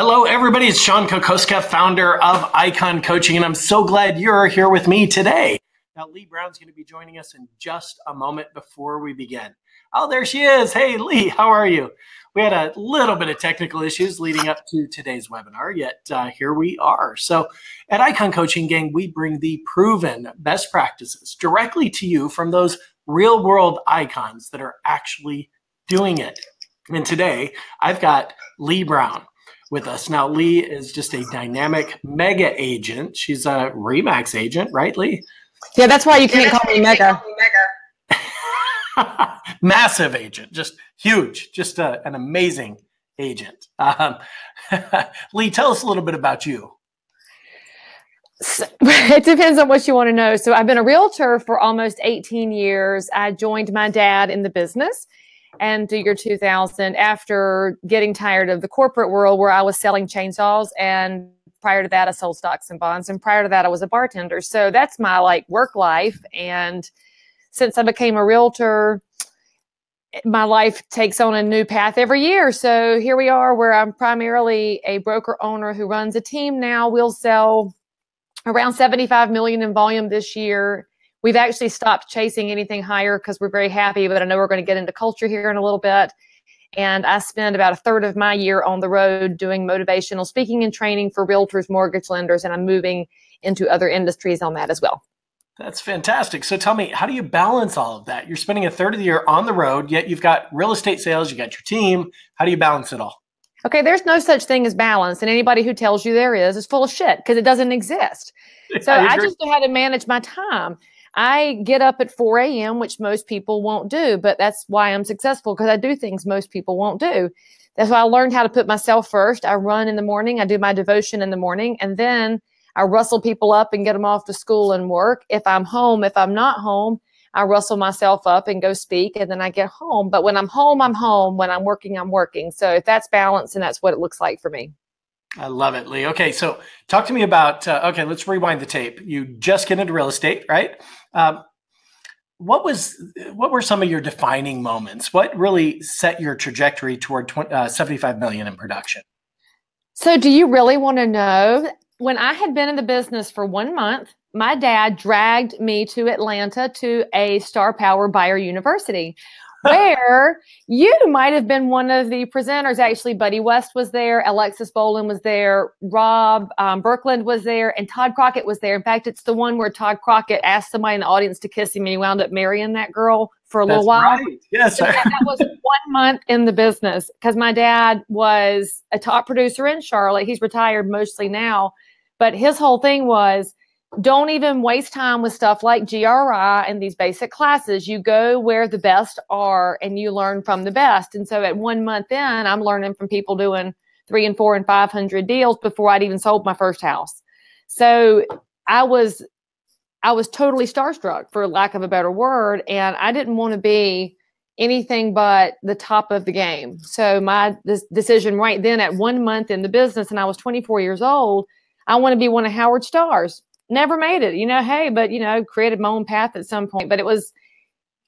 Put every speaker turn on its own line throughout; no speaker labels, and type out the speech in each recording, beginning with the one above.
Hello, everybody. It's Sean Kokoska, founder of Icon Coaching, and I'm so glad you're here with me today. Now, Lee Brown's going to be joining us in just a moment before we begin. Oh, there she is. Hey, Lee, how are you? We had a little bit of technical issues leading up to today's webinar, yet here we are. So at Icon Coaching, gang, we bring the proven best practices directly to you from those real-world icons that are actually doing it. And today, I've got Lee Brown with us. Now, Lee is just a dynamic mega agent. She's a Remax agent, right, Lee?
Yeah, that's why you can't call me mega.
Massive agent, just huge, just an amazing agent. Lee, tell us a little bit about you.
So, it depends on what you want to know. So I've been a realtor for almost 18 years. I joined my dad in the business and the year 2000 after getting tired of the corporate world where I was selling chainsaws. And prior to that, I sold stocks and bonds. And prior to that, I was a bartender. So that's my work life. And since I became a realtor, my life takes on a new path every year. So here we are where I'm primarily a broker owner who runs a team now. We'll sell around 75 million in volume this year. We've actually stopped chasing anything higher because we're very happy, but I know we're going to get into culture here in a little bit. And I spend about a third of my year on the road doing motivational speaking and training for realtors, mortgage lenders, and I'm moving into other industries on that as well.
That's fantastic. So tell me, how do you balance all of that? You're spending a third of the year on the road, yet you've got real estate sales, you got your team. How do you balance it all?
Okay, there's no such thing as balance, and anybody who tells you there is full of shit because it doesn't exist. So I just know how to manage my time. I get up at 4 a.m., which most people won't do, but that's why I'm successful because I do things most people won't do. That's why I learned how to put myself first. I run in the morning. I do my devotion in the morning, and then I rustle people up and get them off to school and work. If I'm home, if I'm not home, I rustle myself up and go speak, and then I get home. But when I'm home, I'm home. When I'm working, I'm working. So if that's balance, and that's what it looks like for me.
I love it, Lee. Okay, so talk to me about, okay, let's rewind the tape. You just get into real estate, right? What were some of your defining moments? What really set your trajectory toward 75 million in production?
So do you really want to know? When I had been in the business for 1 month, my dad dragged me to Atlanta to a Star Power Buyer University, where you might have been one of the presenters. Actually, Buddy West was there, Alexis Bolin was there, Rob Birkland was there, and Todd Crockett was there. In fact, it's the one where Todd Crockett asked somebody in the audience to kiss him, and he wound up marrying that girl for a little while.
Right. Yes,
so that was 1 month in the business because my dad was a top producer in Charlotte. He's retired mostly now, but his whole thing was, don't even waste time with stuff like GRI and these basic classes. You go where the best are and you learn from the best. And so at 1 month in, I'm learning from people doing 300 and 400 and 500 deals before I'd even sold my first house. So I was totally starstruck, for lack of a better word. And I didn't want to be anything but the top of the game. So my decision right then at 1 month in the business, and I was 24 years old, I want to be one of Howard Starr's. Never made it, hey, but, created my own path at some point. But it was,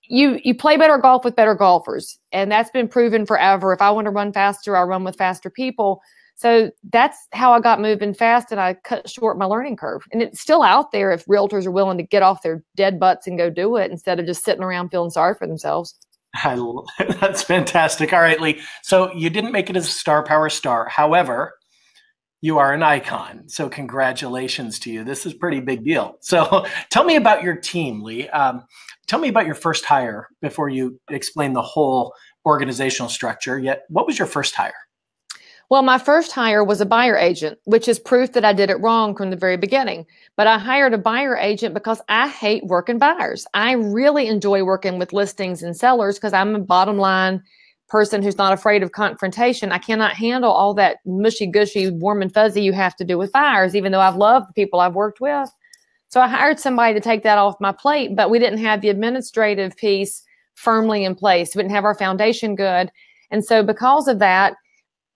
you play better golf with better golfers. And that's been proven forever. If I want to run faster, I'll run with faster people. So that's how I got moving fast, and I cut short my learning curve. And it's still out there if realtors are willing to get off their dead butts and go do it instead of just sitting around feeling sorry for themselves.
That's fantastic. All right, Lee. So you didn't make it as a Star Power star. However, you are an icon. So congratulations to you. This is a pretty big deal. So tell me about your team, Lee. Tell me about your first hire before you explain the whole organizational structure. Yet, what was your first hire?
Well, my first hire was a buyer agent, which is proof that I did it wrong from the very beginning. But I hired a buyer agent because I hate working buyers. I really enjoy working with listings and sellers because I'm a bottom line person who's not afraid of confrontation. I cannot handle all that mushy gushy, warm and fuzzy you have to do with buyers, even though I've loved the people I've worked with. So I hired somebody to take that off my plate, but we didn't have the administrative piece firmly in place. We didn't have our foundation good. And so because of that,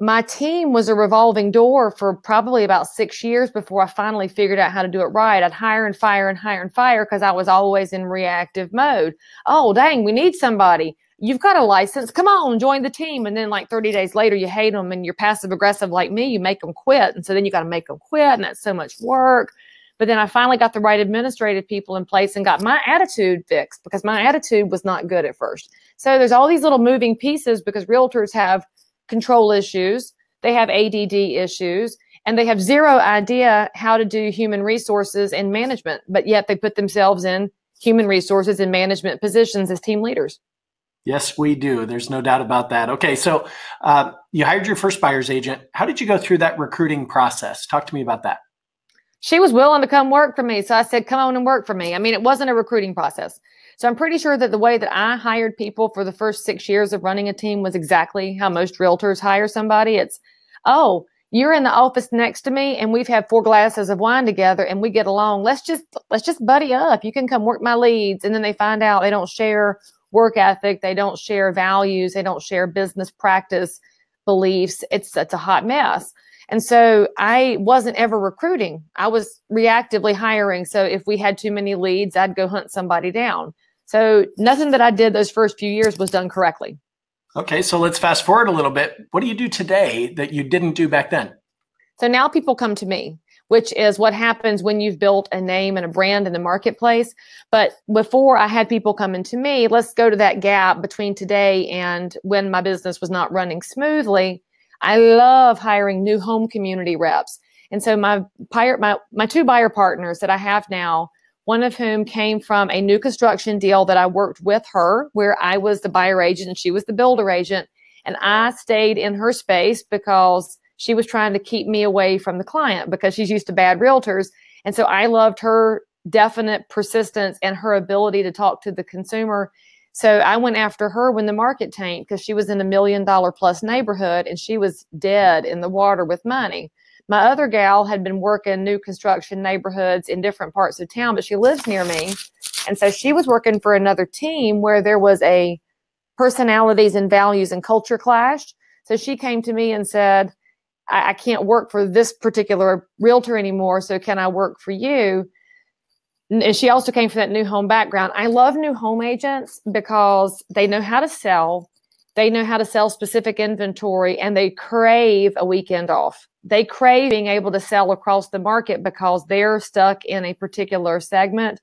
my team was a revolving door for probably about 6 years before I finally figured out how to do it right. I'd hire and fire and hire and fire because I was always in reactive mode. Oh, dang, we need somebody. you've got a license. Come on, join the team. And then like 30 days later, you hate them and you're passive aggressive like me. You make them quit. And so then you got to make them quit. And that's so much work. But then I finally got the right administrative people in place and got my attitude fixed because my attitude was not good at first. So there's all these little moving pieces because realtors have control issues. They have ADD issues. And they have zero idea how to do human resources and management, but yet they put themselves in human resources and management positions as team leaders.
Yes, we do. There's no doubt about that. Okay, so you hired your first buyer's agent. How did you go through that recruiting process? Talk to me about that.
She was willing to come work for me. So I said, come on and work for me. I mean, it wasn't a recruiting process. So I'm pretty sure that the way that I hired people for the first 6 years of running a team was exactly how most realtors hire somebody. It's, oh, you're in the office next to me and we've had 4 glasses of wine together and we get along. Let's just buddy up. You can come work my leads. And then they find out they don't share work ethic. They don't share values. They don't share business practice beliefs. It's a hot mess. And so I wasn't ever recruiting. I was reactively hiring. So if we had too many leads, I'd go hunt somebody down. So nothing that I did those first few years was done correctly.
Okay, so let's fast forward a little bit. What do you do today that you didn't do back then?
So now people come to me, which is what happens when you've built a name and a brand in the marketplace. But before I had people coming to me, let's go to that gap between today and when my business was not running smoothly. I love hiring new home community reps. And so my 2 buyer partners that I have now, one of whom came from a new construction deal that I worked with her, where I was the buyer agent and she was the builder agent. And I stayed in her space because she was trying to keep me away from the client because she's used to bad realtors. And so I loved her definite persistence and her ability to talk to the consumer. So I went after her when the market tanked because she was in $1 million plus neighborhood and she was dead in the water with money. My other gal had been working new construction neighborhoods in different parts of town, but she lives near me. And so she was working for another team where there was a personalities and values and culture clash. So she came to me and said, I can't work for this particular realtor anymore. So can I work for you? And she also came from that new home background. I love new home agents because they know how to sell. They know how to sell specific inventory and they crave a weekend off. They crave being able to sell across the market because they're stuck in a particular segment.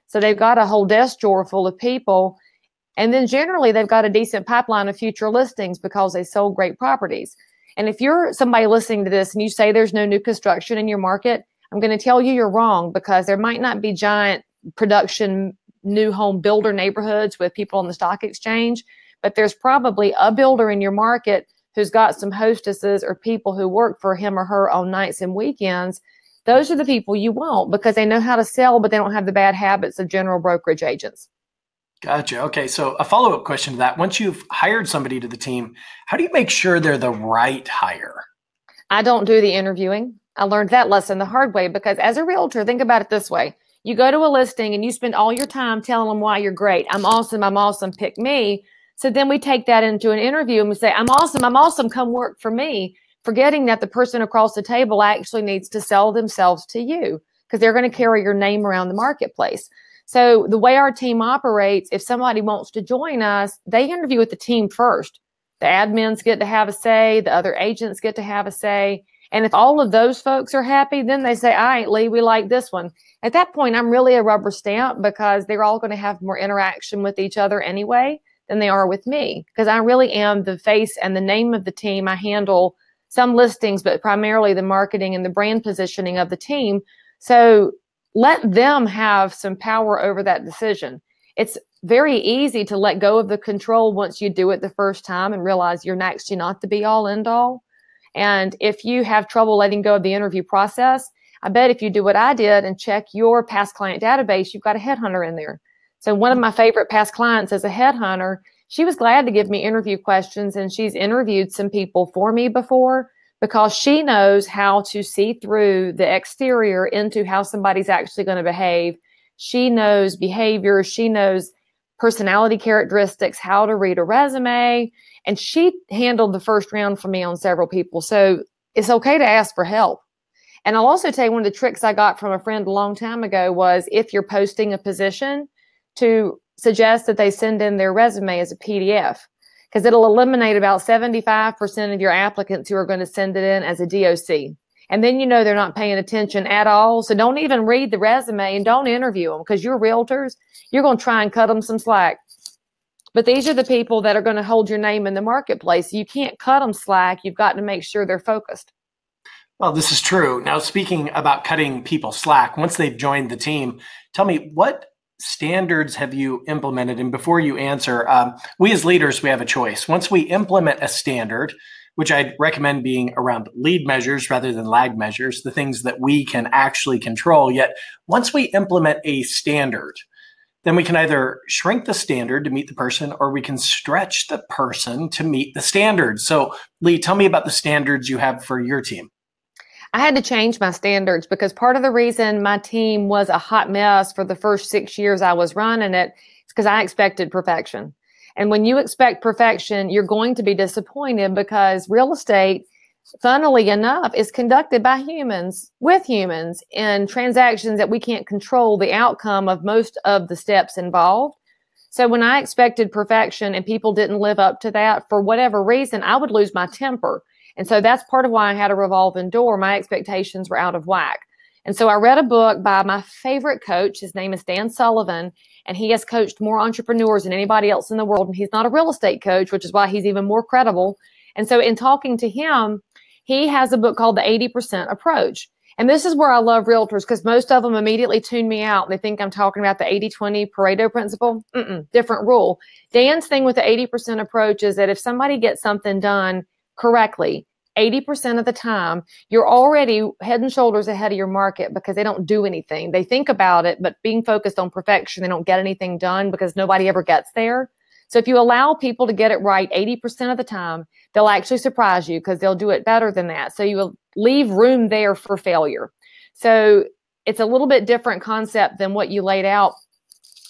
So they've got a whole desk drawer full of people. And then generally they've got a decent pipeline of future listings because they sold great properties. And if you're somebody listening to this and you say there's no new construction in your market, I'm going to tell you you're wrong because there might not be giant production new home builder neighborhoods with people on the stock exchange, but there's probably a builder in your market who's got some hostesses or people who work for him or her on nights and weekends. Those are the people you want because they know how to sell, but they don't have the bad habits of general brokerage agents.
Gotcha. Okay. So a follow-up question to that. Once you've hired somebody to the team, how do you make sure they're the right hire?
I don't do the interviewing. I learned that lesson the hard way because as a realtor, think about it this way. You go to a listing and you spend all your time telling them why you're great. I'm awesome, pick me. So then we take that into an interview and we say, I'm awesome, come work for me, forgetting that the person across the table actually needs to sell themselves to you because they're going to carry your name around the marketplace. So the way our team operates, if somebody wants to join us, they interview with the team first. The admins get to have a say, the other agents get to have a say. And if all of those folks are happy, then they say, all right, Lee, we like this one. At that point, I'm really a rubber stamp because they're all going to have more interaction with each other anyway than they are with me because I really am the face and the name of the team. I handle some listings, but primarily the marketing and the brand positioning of the team. So let them have some power over that decision. It's very easy to let go of the control once you do it the first time and realize you're actually not the be all end all. And if you have trouble letting go of the interview process, I bet if you do what I did and check your past client database, you've got a headhunter in there. So one of my favorite past clients is a headhunter. She was glad to give me interview questions and she's interviewed some people for me before because she knows how to see through the exterior into how somebody's actually going to behave. She knows behavior. She knows personality characteristics, how to read a resume. And she handled the first round for me on several people. So it's okay to ask for help. And I'll also tell you one of the tricks I got from a friend a long time ago was if you're posting a position to suggest that they send in their resume as a PDF, because it'll eliminate about 75% of your applicants who are going to send it in as a DOC. And then they're not paying attention at all. So don't even read the resume and don't interview them, because you're realtors. You're going to try and cut them some slack. But these are the people that are going to hold your name in the marketplace. You can't cut them slack. You've got to make sure they're focused.
Well, this is true. Now, speaking about cutting people slack, once they've joined the team, tell me, what standards have you implemented? And before you answer, we as leaders, we have a choice. Once we implement a standard, which I'd recommend being around lead measures rather than lag measures, the things that we can actually control. Yet once we implement a standard, then we can either shrink the standard to meet the person, or we can stretch the person to meet the standard. So Lee, tell me about the standards you have for your team.
I had to change my standards, because part of the reason my team was a hot mess for the first 6 years I was running it is because I expected perfection. And when you expect perfection, you're going to be disappointed, because real estate, funnily enough, is conducted by humans with humans in transactions that we can't control the outcome of most of the steps involved. So when I expected perfection and people didn't live up to that for whatever reason, I would lose my temper. And so that's part of why I had a revolving door. My expectations were out of whack. And so I read a book by my favorite coach. His name is Dan Sullivan, and he has coached more entrepreneurs than anybody else in the world. And he's not a real estate coach, which is why he's even more credible. And so in talking to him, he has a book called The 80% Approach. And this is where I love realtors, because most of them immediately tune me out. They think I'm talking about the 80-20 Pareto principle. Different rule. Dan's thing with the 80% approach is that if somebody gets something done correctly, 80% of the time, you're already head and shoulders ahead of your market, because they don't do anything. They think about it, but being focused on perfection, they don't get anything done, because nobody ever gets there. So if you allow people to get it right 80% of the time, they'll actually surprise you, because they'll do it better than that. So you will leave room there for failure. So it's a little bit different concept than what you laid out,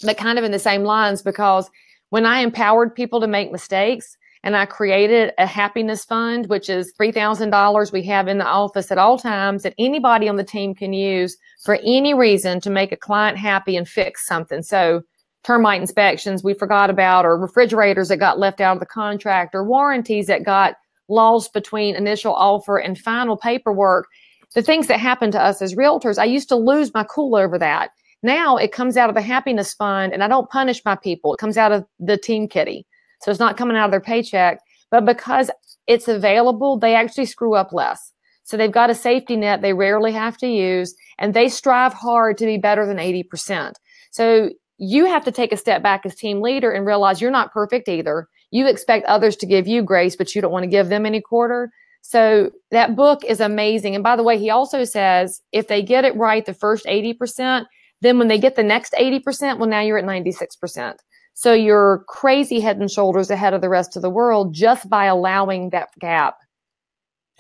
but kind of in the same lines, because when I empowered people to make mistakes, and I created a happiness fund, which is $3,000 we have in the office at all times that anybody on the team can use for any reason to make a client happy and fix something. So termite inspections we forgot about, or refrigerators that got left out of the contract, or warranties that got lost between initial offer and final paperwork. The things that happen to us as realtors, I used to lose my cool over that. Now it comes out of the happiness fund, and I don't punish my people. It comes out of the team kitty. So it's not coming out of their paycheck, but because it's available, they actually screw up less. So they've got a safety net they rarely have to use, and they strive hard to be better than 80%. So you have to take a step back as team leader and realize you're not perfect either. You expect others to give you grace, but you don't want to give them any quarter. So that book is amazing. And by the way, he also says, if they get it right the first 80%, then when they get the next 80%, well, now you're at 96%. So you're crazy head and shoulders ahead of the rest of the world just by allowing that gap.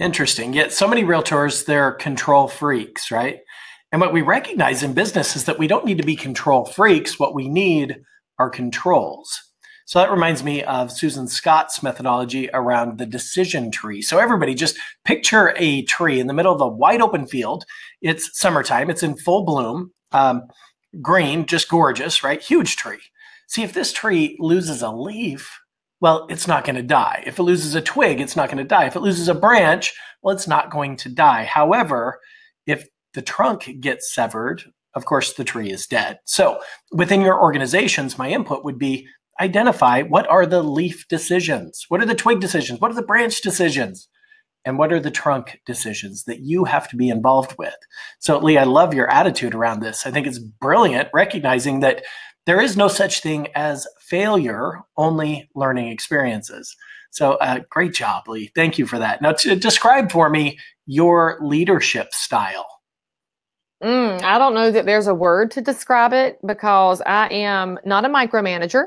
Interesting. Yet so many realtors, they're control freaks, right? And what we recognize in business is that we don't need to be control freaks. What we need are controls. So that reminds me of Susan Scott's methodology around the decision tree. So everybody just picture a tree in the middle of a wide open field. It's summertime. It's in full bloom, green, just gorgeous, right? Huge tree. See, if this tree loses a leaf, well, it's not going to die. If it loses a twig, it's not going to die. If it loses a branch, well, it's not going to die. However, if the trunk gets severed, of course, the tree is dead. So within your organizations, my input would be identify what are the leaf decisions? What are the twig decisions? What are the branch decisions? And what are the trunk decisions that you have to be involved with? So Lee, I love your attitude around this. I think it's brilliant, recognizing that there is no such thing as failure, only learning experiences. So great job, Lee. Thank you for that. Now, to describe for me your leadership style.
I don't know that there's a word to describe it, because I am not a micromanager.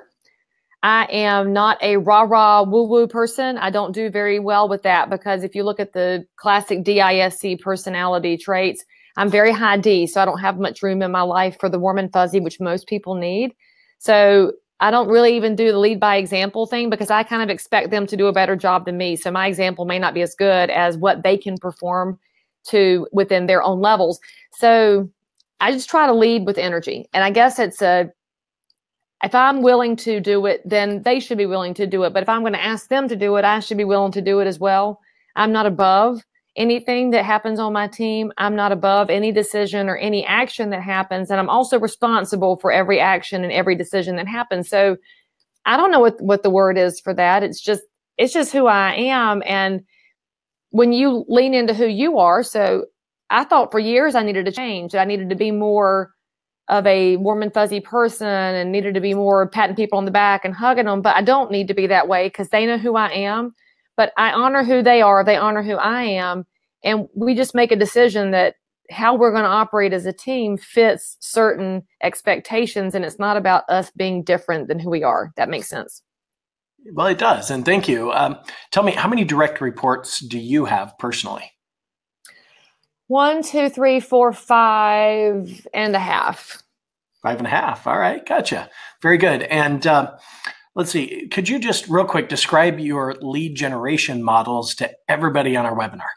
I am not a rah-rah woo-woo person. I don't do very well with that, because if you look at the classic DISC personality traits, I'm very high D, so I don't have much room in my life for the warm and fuzzy, which most people need. So I don't really even do the lead by example thing, because I kind of expect them to do a better job than me. So my example may not be as good as what they can perform to within their own levels. So I just try to lead with energy. And I guess it's if I'm willing to do it, then they should be willing to do it. But if I'm going to ask them to do it, I should be willing to do it as well. I'm not above anything that happens on my team. I'm not above any decision or any action that happens. And I'm also responsible for every action and every decision that happens. So I don't know what the word is for that. It's just who I am. And when you lean into who you are, so I thought for years I needed to change. I needed to be more of a warm and fuzzy person and needed to be more patting people on the back and hugging them. But I don't need to be that way because they know who I am. But I honor who they are. They honor who I am. And we just make a decision that how we're going to operate as a team fits certain expectations. And it's not about us being different than who we are. That makes sense.
Well, it does. And thank you. Tell me, how many direct reports do you have personally?
1, 2, 3, 4, 5.5.
5.5. All right. Gotcha. Very good. And let's see, could you just real quick describe your lead generation models to everybody on our webinar?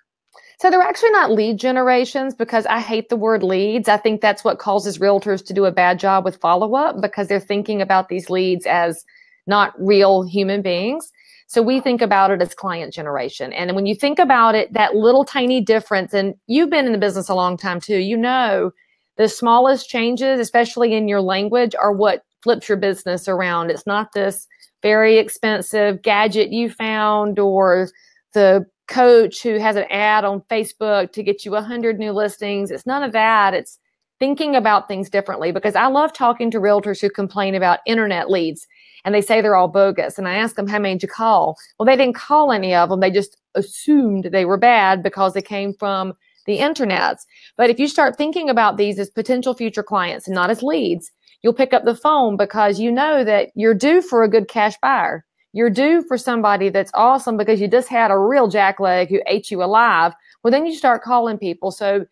So they're actually not lead generations because I hate the word leads. I think that's what causes realtors to do a bad job with follow-up because they're thinking about these leads as not real human beings. So we think about it as client generation. And when you think about it, that little tiny difference, and you've been in the business a long time too, you know, the smallest changes, especially in your language, are what flips your business around. It's not this very expensive gadget you found or the coach who has an ad on Facebook to get you 100 new listings. It's none of that. It's thinking about things differently because I love talking to realtors who complain about internet leads and they say they're all bogus. And I ask them, how many did you call? Well, they didn't call any of them. They just assumed they were bad because they came from the internets. But if you start thinking about these as potential future clients and not as leads, you'll pick up the phone because you know that you're due for a good cash buyer. You're due for somebody that's awesome because you just had a real jackleg who ate you alive. Well, then you start calling people. So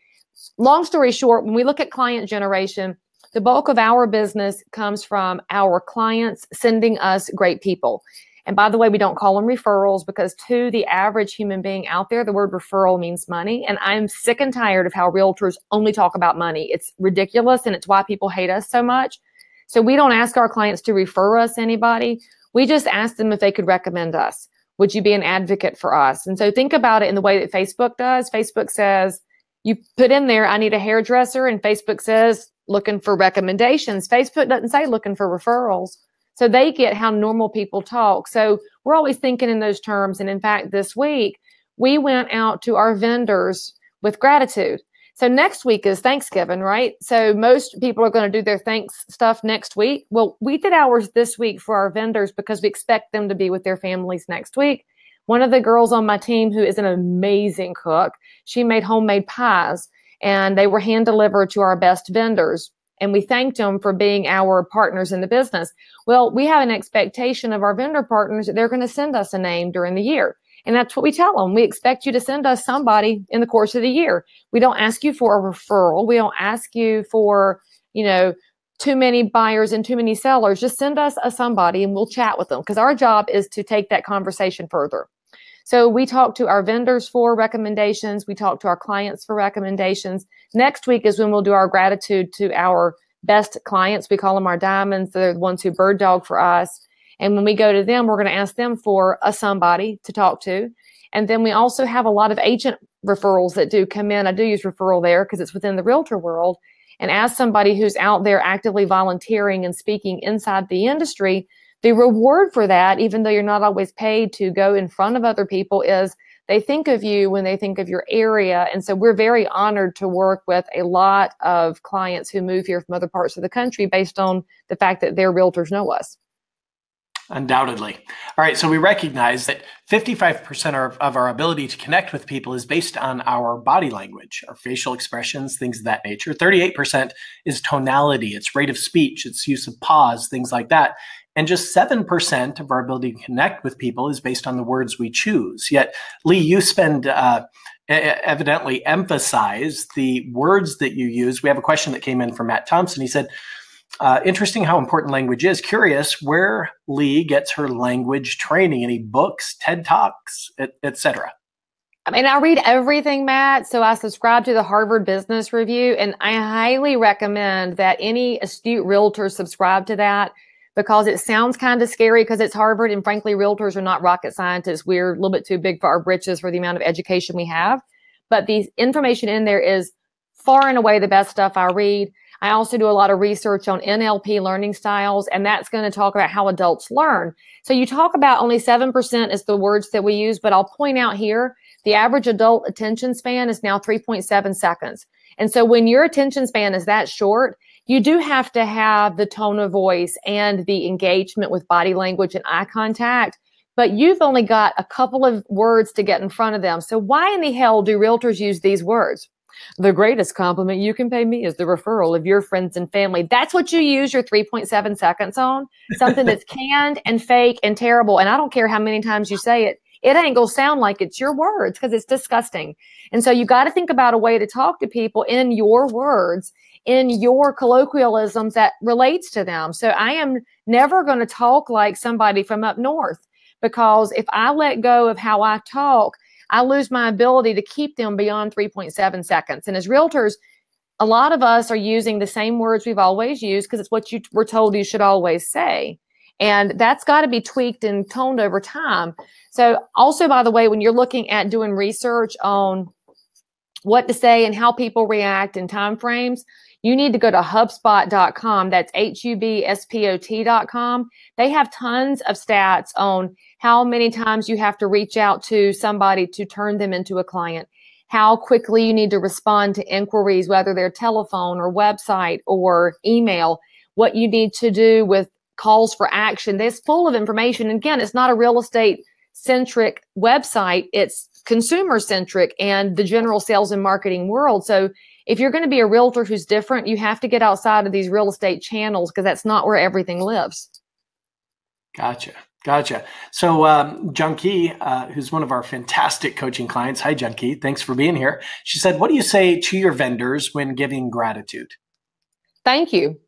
long story short, when we look at client generation, the bulk of our business comes from our clients sending us great people. And by the way, we don't call them referrals because to the average human being out there, the word referral means money. And I'm sick and tired of how realtors only talk about money. It's ridiculous. And it's why people hate us so much. So we don't ask our clients to refer us anybody. We just ask them if they could recommend us. Would you be an advocate for us? And so think about it in the way that Facebook does. Facebook says, you put in there, I need a hairdresser. And Facebook says, looking for recommendations. Facebook doesn't say looking for referrals. So they get how normal people talk. So we're always thinking in those terms. And in fact, this week, we went out to our vendors with gratitude. So next week is Thanksgiving, right? So most people are going to do their thanks stuff next week. Well, we did ours this week for our vendors because we expect them to be with their families next week. One of the girls on my team who is an amazing cook, she made homemade pies and they were hand delivered to our best vendors. And we thanked them for being our partners in the business. Well, we have an expectation of our vendor partners that they're going to send us a name during the year. And that's what we tell them. We expect you to send us somebody in the course of the year. We don't ask you for a referral. We don't ask you for, too many buyers and too many sellers. Just send us a somebody and we'll chat with them because our job is to take that conversation further. So we talk to our vendors for recommendations. We talk to our clients for recommendations. Next week is when we'll do our gratitude to our best clients. We call them our diamonds. They're the ones who bird dog for us. And when we go to them, we're going to ask them for a somebody to talk to. And then we also have a lot of agent referrals that do come in. I do use referral there because it's within the realtor world. And as somebody who's out there actively volunteering and speaking inside the industry, the reward for that, even though you're not always paid to go in front of other people, is they think of you when they think of your area. And so we're very honored to work with a lot of clients who move here from other parts of the country based on the fact that their realtors know us.
Undoubtedly. All right. So we recognize that 55% of our ability to connect with people is based on our body language, our facial expressions, things of that nature. 38% is tonality, it's rate of speech, it's use of pause, things like that. And just 7% of our ability to connect with people is based on the words we choose. Yet, Lee, you evidently emphasize the words that you use. We have a question that came in from Matt Thompson. He said, interesting how important language is. Curious where Lee gets her language training, any books, TED Talks, et cetera.
I mean, I read everything, Matt. So I subscribe to the Harvard Business Review, and I highly recommend that any astute realtor subscribe to that because it sounds kind of scary because it's Harvard, and frankly, realtors are not rocket scientists. We're a little bit too big for our britches for the amount of education we have. But the information in there is far and away the best stuff I read. I also do a lot of research on NLP learning styles, and that's going to talk about how adults learn. So you talk about only 7% is the words that we use, but I'll point out here, the average adult attention span is now 3.7 seconds. And so when your attention span is that short, you do have to have the tone of voice and the engagement with body language and eye contact, but you've only got a couple of words to get in front of them. So why in the hell do realtors use these words? The greatest compliment you can pay me is the referral of your friends and family. That's what you use your 3.7 seconds on, something that's canned and fake and terrible. And I don't care how many times you say it, it ain't going to sound like it's your words because it's disgusting. And so you got to think about a way to talk to people in your words, in your colloquialisms that relates to them. So I am never going to talk like somebody from up north, because if I let go of how I talk, I lose my ability to keep them beyond 3.7 seconds. And as realtors, a lot of us are using the same words we've always used because it's what you were told you should always say. And that's got to be tweaked and toned over time. So also, by the way, when you're looking at doing research on what to say and how people react in time frames, you need to go to HubSpot.com. That's HUBSPOT.com. They have tons of stats on how many times you have to reach out to somebody to turn them into a client, how quickly you need to respond to inquiries, whether they're telephone or website or email, what you need to do with calls for action. It's full of information. And again, it's not a real estate centric website. It's consumer centric and the general sales and marketing world. So if you're going to be a realtor who's different, you have to get outside of these real estate channels because that's not where everything lives.
Gotcha. So Junkie, who's one of our fantastic coaching clients. Hi, Junkie. Thanks for being here. She said, what do you say to your vendors when giving gratitude?
Thank you.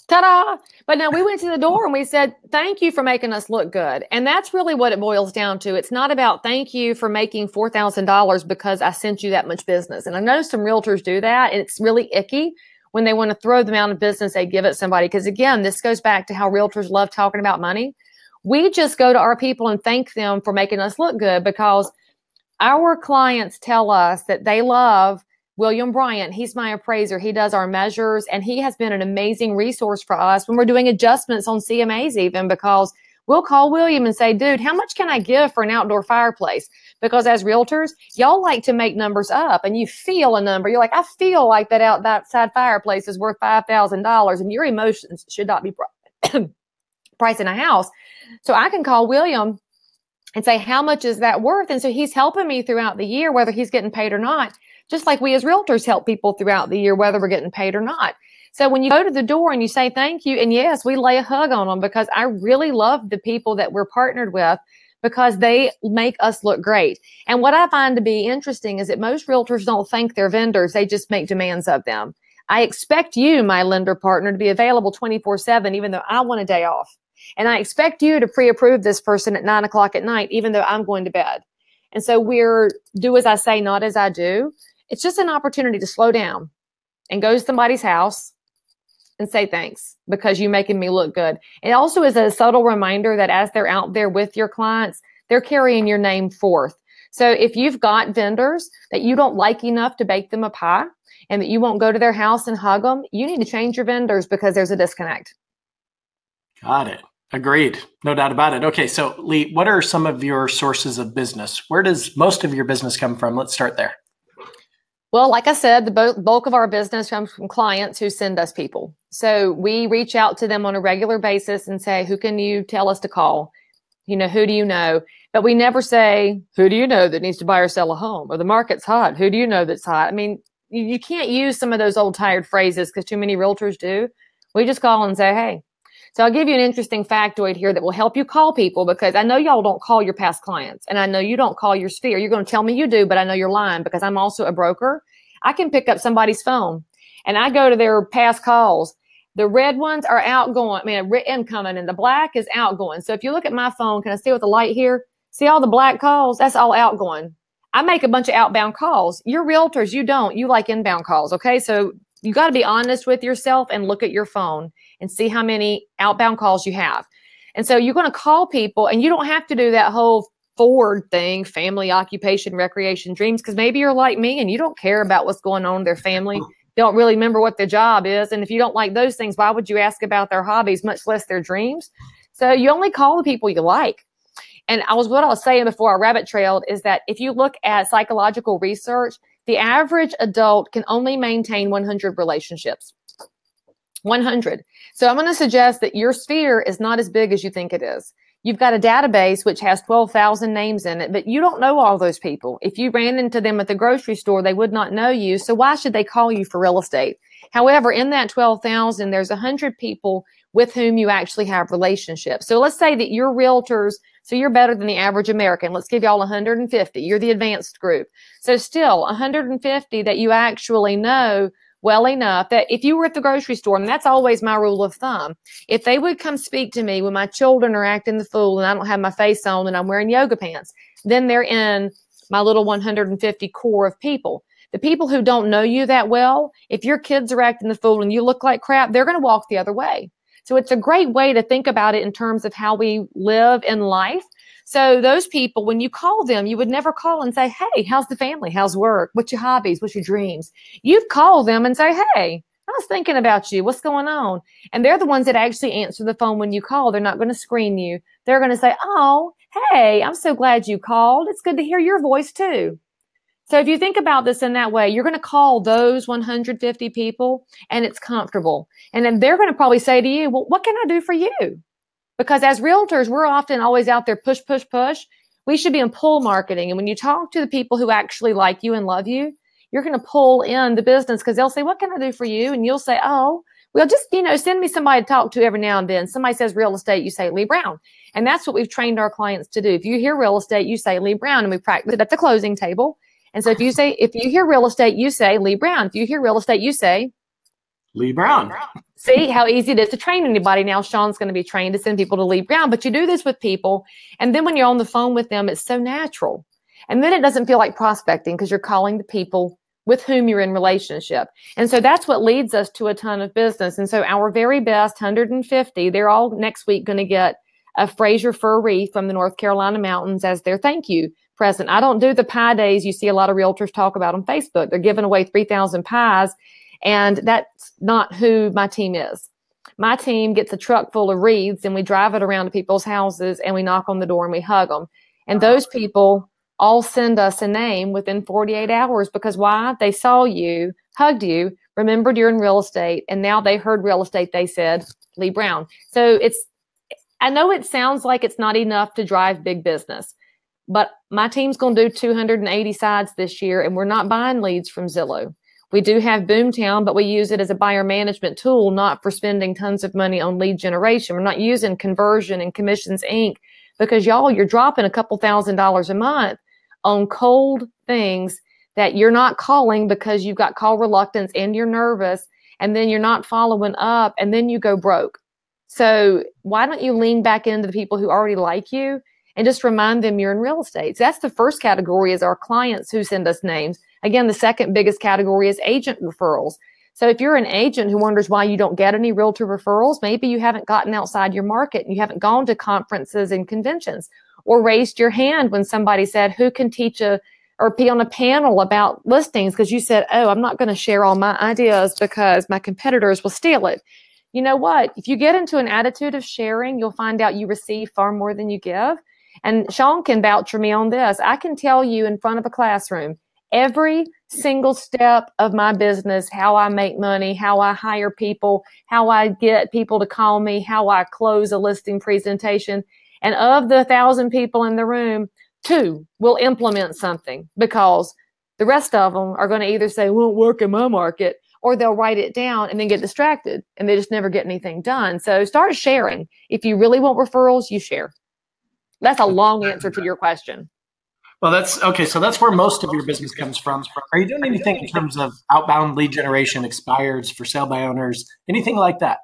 Ta-da! But no, we went to the door and we said, thank you for making us look good. And that's really what it boils down to. It's not about thank you for making $4,000 because I sent you that much business. And I know some realtors do that. And it's really icky when they want to throw the amount of business they give at somebody. Because again, this goes back to how realtors love talking about money. We just go to our people and thank them for making us look good because our clients tell us that they love William Bryant. He's my appraiser. He does our measures, and he has been an amazing resource for us when we're doing adjustments on CMAs even, because we'll call William and say, dude, how much can I give for an outdoor fireplace? Because as realtors, y'all like to make numbers up and you feel a number. You're like, I feel like that outside fireplace is worth $5,000 and your emotions should not be pricing a house. So I can call William and say, how much is that worth? And so he's helping me throughout the year, whether he's getting paid or not. Just like we as realtors help people throughout the year, whether we're getting paid or not. So when you go to the door and you say thank you, and yes, we lay a hug on them because I really love the people that we're partnered with because they make us look great. And what I find to be interesting is that most realtors don't thank their vendors. They just make demands of them. I expect you, my lender partner, to be available 24/7, even though I want a day off. And I expect you to pre-approve this person at 9 o'clock at night, even though I'm going to bed. And so we're do as I say, not as I do. It's just an opportunity to slow down and go to somebody's house and say thanks because you're making me look good. It also is a subtle reminder that as they're out there with your clients, they're carrying your name forth. So if you've got vendors that you don't like enough to bake them a pie and that you won't go to their house and hug them, you need to change your vendors because there's a disconnect.
Got it. Agreed. No doubt about it. Okay. So Lee, what are some of your sources of business? Where does most of your business come from? Let's start there.
Well, like I said, the bulk of our business comes from clients who send us people. So we reach out to them on a regular basis and say, who can you tell us to call? Who do you know? But we never say, who do you know that needs to buy or sell a home? Or the market's hot. Who do you know that's hot? I mean, you can't use some of those old tired phrases because too many realtors do. We just call and say, hey. So I'll give you an interesting factoid here that will help you call people because I know y'all don't call your past clients and I know you don't call your sphere. You're going to tell me you do, but I know you're lying because I'm also a broker. I can pick up somebody's phone and I go to their past calls. The red ones are outgoing, incoming, and the black is outgoing. So if you look at my phone, can I see with the light here? See all the black calls? That's all outgoing. I make a bunch of outbound calls. You're realtors. You don't. You like inbound calls. Okay. So you got to be honest with yourself and look at your phone and see how many outbound calls you have. And so you're going to call people, and you don't have to do that whole Ford thing, family, occupation, recreation, dreams, because maybe you're like me and you don't care about what's going on in their family. Don't really remember what their job is. And if you don't like those things, why would you ask about their hobbies, much less their dreams? So you only call the people you like. And what I was saying before I rabbit trailed is that if you look at psychological research, the average adult can only maintain 100 relationships. 100. So I'm going to suggest that your sphere is not as big as you think it is. You've got a database which has 12,000 names in it, but you don't know all those people. If you ran into them at the grocery store, they would not know you. So why should they call you for real estate? However, in that 12,000, there's 100 people with whom you actually have relationships. So let's say that you're realtors, so you're better than the average American. Let's give y'all 150. You're the advanced group. So still 150 that you actually know well enough that if you were at the grocery store, and that's always my rule of thumb, if they would come speak to me when my children are acting the fool and I don't have my face on and I'm wearing yoga pants, then they're in my little 150 core of people. The people who don't know you that well, if your kids are acting the fool and you look like crap, they're going to walk the other way. So it's a great way to think about it in terms of how we live in life. So those people, when you call them, you would never call and say, hey, how's the family? How's work? What's your hobbies? What's your dreams? You'd call them and say, hey, I was thinking about you. What's going on? And they're the ones that actually answer the phone when you call. They're not going to screen you. They're going to say, oh, hey, I'm so glad you called. It's good to hear your voice too. So if you think about this in that way, you're going to call those 150 people and it's comfortable. And then they're going to probably say to you, well, what can I do for you? Because as realtors, we're often always out there, push, push, push. We should be in pull marketing. And when you talk to the people who actually like you and love you, you're going to pull in the business because they'll say, what can I do for you? And you'll say, oh, well, just, send me somebody to talk to every now and then. Somebody says real estate, you say Lee Brown. And that's what we've trained our clients to do. If you hear real estate, you say Lee Brown, and we practice it at the closing table. And so if you hear real estate, you say Lee Brown. If you hear real estate, you say
Lee Brown.
See how easy it is to train anybody. Now Sean's going to be trained to send people to Lee Brown, but you do this with people. And then when you're on the phone with them, it's so natural. And then it doesn't feel like prospecting because you're calling the people with whom you're in relationship. And so that's what leads us to a ton of business. And so our very best 150, they're all next week going to get a Fraser fur wreath from the North Carolina mountains as their thank you present. I don't do the pie days you see a lot of realtors talk about on Facebook. They're giving away 3,000 pies. And that's not who my team is. My team gets a truck full of wreaths and we drive it around to people's houses and we knock on the door and we hug them. And those people all send us a name within 48 hours because why? They saw you, hugged you, remembered you're in real estate, and now they heard real estate. They said Lee Brown. So I know it sounds like it's not enough to drive big business, but my team's going to do 280 sides this year and we're not buying leads from Zillow. We do have Boomtown, but we use it as a buyer management tool, not for spending tons of money on lead generation. We're not using Conversion and Commissions Inc. because you're dropping a couple $1,000s a month on cold things that you're not calling because you've got call reluctance and you're nervous, and then you're not following up, and then you go broke. So why don't you lean back into the people who already like you and just remind them you're in real estate? So that's the first category, is our clients who send us names. Again, the second biggest category is agent referrals. So if you're an agent who wonders why you don't get any realtor referrals, maybe you haven't gotten outside your market and you haven't gone to conferences and conventions or raised your hand when somebody said, who can teach or be on a panel about listings? Because you said, oh, I'm not going to share all my ideas because my competitors will steal it. You know what? If you get into an attitude of sharing, you'll find out you receive far more than you give. And Sean can vouch for me on this. I can tell you in front of a classroom, every single step of my business, how I make money, how I hire people, how I get people to call me, how I close a listing presentation. And of the 1,000 people in the room, 2 will implement something because the rest of them are going to either say, won't work in my market, or they'll write it down and then get distracted and they just never get anything done. So start sharing. If you really want referrals, you share. That's a long answer to your question.
Well, that's okay. So that's where most of your business comes from. Are you doing anything in terms of outbound lead generation, expireds, for sale by owners, anything like that?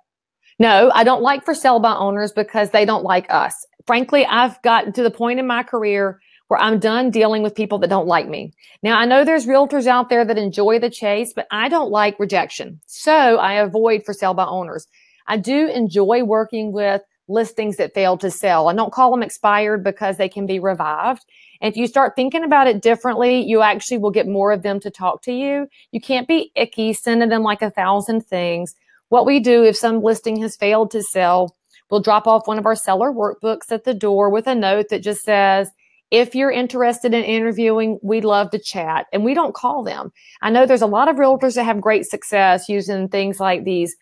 No, I don't like for sale by owners because they don't like us. Frankly, I've gotten to the point in my career where I'm done dealing with people that don't like me. Now, I know there's realtors out there that enjoy the chase, but I don't like rejection. So I avoid for sale by owners. I do enjoy working with listings that fail to sell. I don't call them expired because they can be revived. And if you start thinking about it differently, you actually will get more of them to talk to you. You can't be icky, sending them like 1,000 things. What we do if some listing has failed to sell, we'll drop off one of our seller workbooks at the door with a note that just says, if you're interested in interviewing, we'd love to chat. And we don't call them. I know there's a lot of realtors that have great success using things like these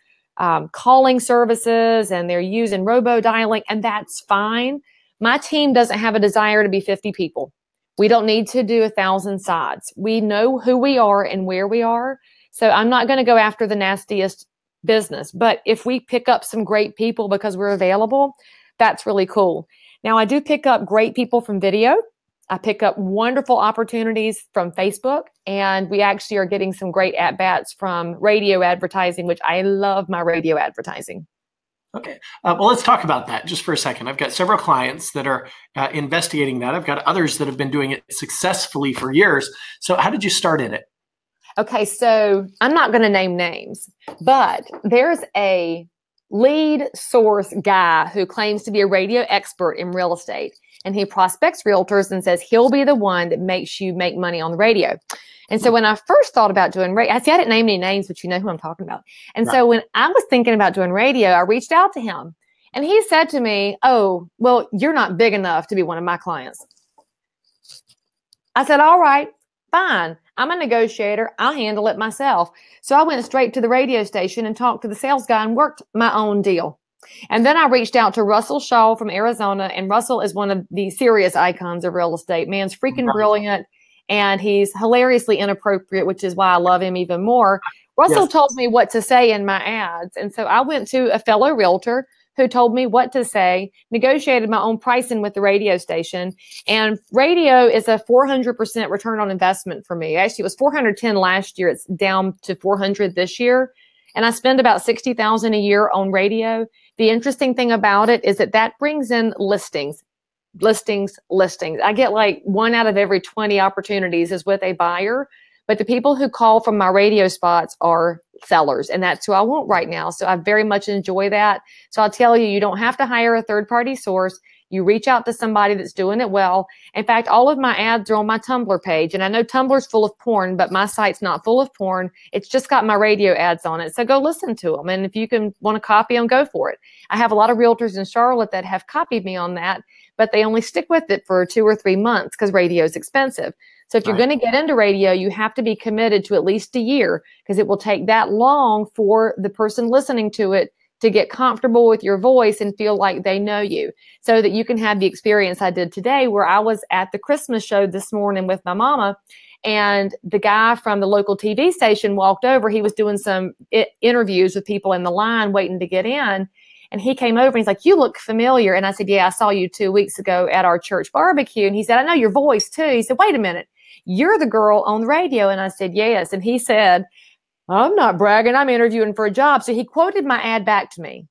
calling services, and they're using robo-dialing, and that's fine. My team doesn't have a desire to be 50 people. We don't need to do 1,000 sides. We know who we are and where we are. So I'm not going to go after the nastiest business. But if we pick up some great people because we're available, that's really cool. Now, I do pick up great people from video. I pick up wonderful opportunities from Facebook, and we actually are getting some great at-bats from radio advertising, which I love my radio advertising.
Okay. Well, let's talk about that just for a second. I've got several clients that are investigating that. I've got others that have been doing it successfully for years. So how did you start in it?
Okay. So I'm not going to name names, but there's a lead source guy who claims to be a radio expert in real estate. And he prospects realtors and says he'll be the one that makes you make money on the radio. And so when I first thought about doing radio, I didn't name any names, but you know who I'm talking about. And so when I was thinking about doing radio, I reached out to him and he said to me, oh, well, you're not big enough to be one of my clients. I said, all right, fine. I'm a negotiator. I'll handle it myself. So I went straight to the radio station and talked to the sales guy and worked my own deal. And then I reached out to Russell Shaw from Arizona, and Russell is one of the serious icons of real estate. Man's freaking brilliant, and he's hilariously inappropriate, which is why I love him even more. Russell told me what to say in my ads, and so I went to a fellow realtor who told me what to say, negotiated my own pricing with the radio station, and radio is a 400% return on investment for me. Actually, it was 410 last year. It's down to 400 this year. And I spend about $60,000 a year on radio. The interesting thing about it is that brings in listings. I get like 1 out of every 20 opportunities is with a buyer. But the people who call from my radio spots are sellers, and that's who I want right now. So I very much enjoy that. So I'll tell you, you don't have to hire a third-party source. You reach out to somebody that's doing it well. In fact, all of my ads are on my Tumblr page. And I know Tumblr's full of porn, but my site's not full of porn. It's just got my radio ads on it. So go listen to them. And if you want to copy them, go for it. I have a lot of realtors in Charlotte that have copied me on that, but they only stick with it for 2 or 3 months because radio is expensive. So if you're going to get into radio, you have to be committed to at least a year because it will take that long for the person listening to it to get comfortable with your voice and feel like they know you, so that you can have the experience I did today where I was at the Christmas show this morning with my mama, and the guy from the local TV station walked over. He was doing some interviews with people in the line waiting to get in. And he came over and he's like, you look familiar. And I said, yeah, I saw you 2 weeks ago at our church barbecue. And he said, I know your voice too. He said, wait a minute, you're the girl on the radio. And I said, yes. And he said, I'm not bragging. I'm interviewing for a job. So he quoted my ad back to me.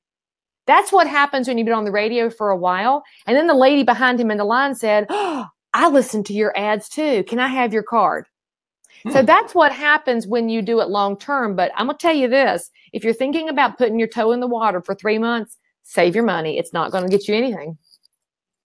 That's what happens when you've been on the radio for a while. And then the lady behind him in the line said, oh, I listen to your ads too. Can I have your card? So that's what happens when you do it long term. But I'm going to tell you this. If you're thinking about putting your toe in the water for 3 months, save your money. It's not going to get you anything.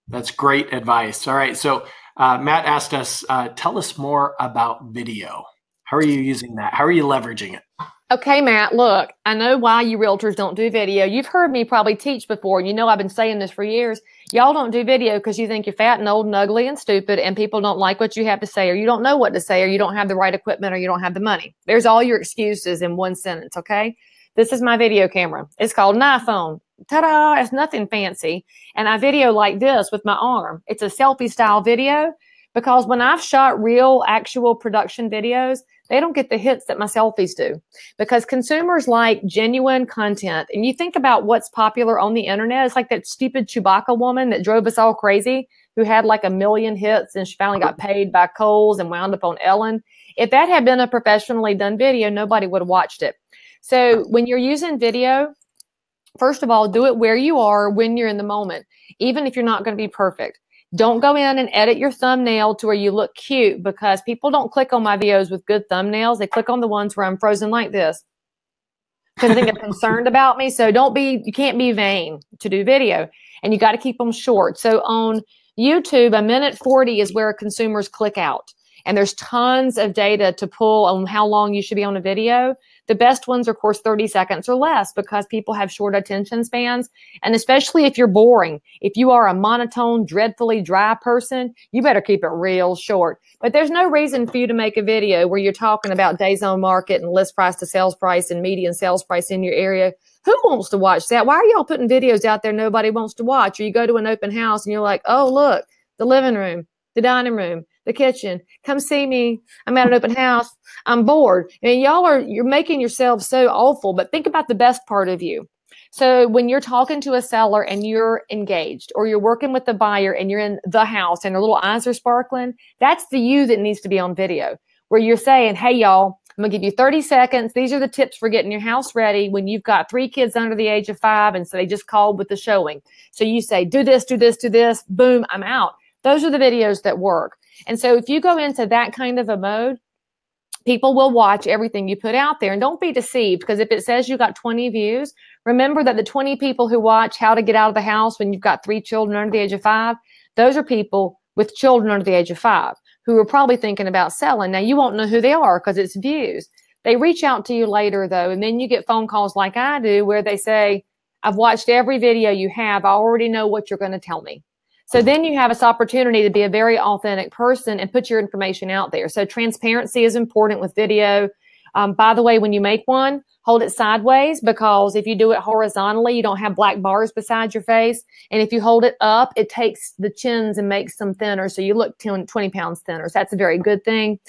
That's great advice. All right. So Matt asked us, tell us more about video. How are you using that? How are you leveraging it?
Okay, Matt, look, I know why you realtors don't do video. You've heard me probably teach before, and you know I've been saying this for years. Y'all don't do video because you think you're fat and old and ugly and stupid, and people don't like what you have to say, or you don't know what to say, or you don't have the right equipment, or you don't have the money. There's all your excuses in one sentence, okay? This is my video camera. It's called an iPhone. Ta-da! It's nothing fancy. And I video like this with my arm. It's a selfie-style video because when I've shot real, actual production videos, they don't get the hits that my selfies do because consumers like genuine content. And you think about what's popular on the internet. It's like that stupid Chewbacca woman that drove us all crazy who had like 1 million hits and she finally got paid by Kohl's and wound up on Ellen. If that had been a professionally done video, nobody would have watched it. So when you're using video, first of all, do it where you are when you're in the moment, even if you're not going to be perfect. Don't go in and edit your thumbnail to where you look cute because people don't click on my videos with good thumbnails. They click on the ones where I'm frozen like this. because I think they're concerned about me. So you can't be vain to do video, and you got to keep them short. So on YouTube, 1:40 is where consumers click out. And there's tons of data to pull on how long you should be on a video. The best ones are, of course, 30 seconds or less, because people have short attention spans. And especially if you're boring, if you are a monotone, dreadfully dry person, you better keep it real short. But there's no reason for you to make a video where you're talking about days on market and list price to sales price and median sales price in your area. Who wants to watch that? Why are y'all putting videos out there nobody wants to watch? Or you go to an open house and you're like, oh, look, the living room, the dining room, the kitchen. Come see me. I'm at an open house. I'm bored. And you're making yourselves so awful, but think about the best part of you. So when you're talking to a seller and you're engaged, or you're working with the buyer and you're in the house and their little eyes are sparkling, that's the you that needs to be on video, where you're saying, hey, y'all, I'm going to give you 30 seconds. These are the tips for getting your house ready when you've got 3 kids under the age of 5. And so they just called with the showing. So you say, do this, do this, do this. Boom, I'm out. Those are the videos that work. And so if you go into that kind of a mode, people will watch everything you put out there. And don't be deceived, because if it says you got 20 views, remember that the 20 people who watch how to get out of the house when you've got 3 children under the age of 5, those are people with children under the age of 5 who are probably thinking about selling. Now, you won't know who they are because it's views. They reach out to you later, though, and then you get phone calls like I do where they say, I've watched every video you have. I already know what you're going to tell me. So then you have this opportunity to be a very authentic person and put your information out there. So transparency is important with video. By the way, when you make one, hold it sideways, because if you do it horizontally, you don't have black bars beside your face. And if you hold it up, it takes the chins and makes them thinner. So you look 20 pounds thinner. So that's a very good thing.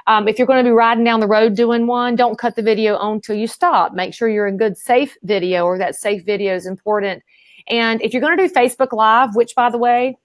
If you're going to be riding down the road doing one, don't cut the video on till you stop. Make sure you're in good, safe video, or that safe video is important. And if you're going to do Facebook Live, which, by the way,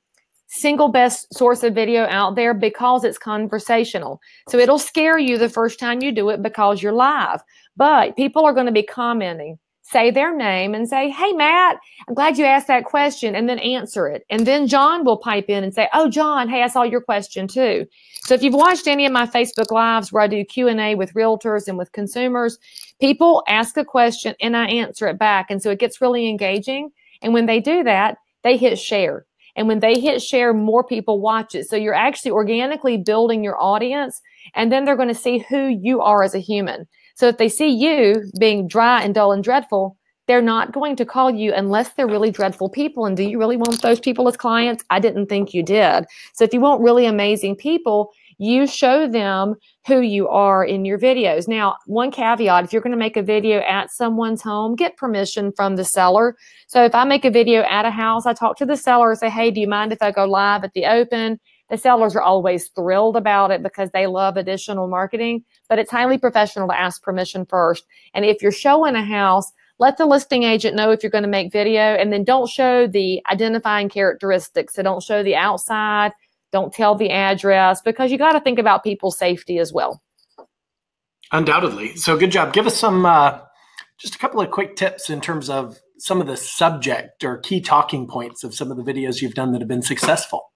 single best source of video out there, because it's conversational. So it'll scare you the first time you do it because you're live. But people are going to be commenting. Say their name and say, hey, Matt, I'm glad you asked that question, and then answer it. And then John will pipe in and say, oh, John, hey, I saw your question too. So if you've watched any of my Facebook Lives where I do Q&A with realtors and with consumers, people ask a question and I answer it back. And so it gets really engaging. And when they do that, they hit share. And when they hit share, more people watch it. So you're actually organically building your audience, and then they're going to see who you are as a human. So if they see you being dry and dull and dreadful, they're not going to call you unless they're really dreadful people. And do you really want those people as clients? I didn't think you did. So if you want really amazing people, you show them who you are in your videos. Now, one caveat, if you're going to make a video at someone's home, get permission from the seller. So if I make a video at a house, I talk to the seller and say, hey, do you mind if I go live at the open? The sellers are always thrilled about it because they love additional marketing, but it's highly professional to ask permission first. And if you're showing a house, let the listing agent know if you're going to make video, and then don't show the identifying characteristics. So don't show the outside. Don't tell the address, because you got to think about people's safety as well.
Undoubtedly. So good job. Give us some, just a couple of quick tips in terms of some of the subject or key talking points of some of the videos you've done that have been successful.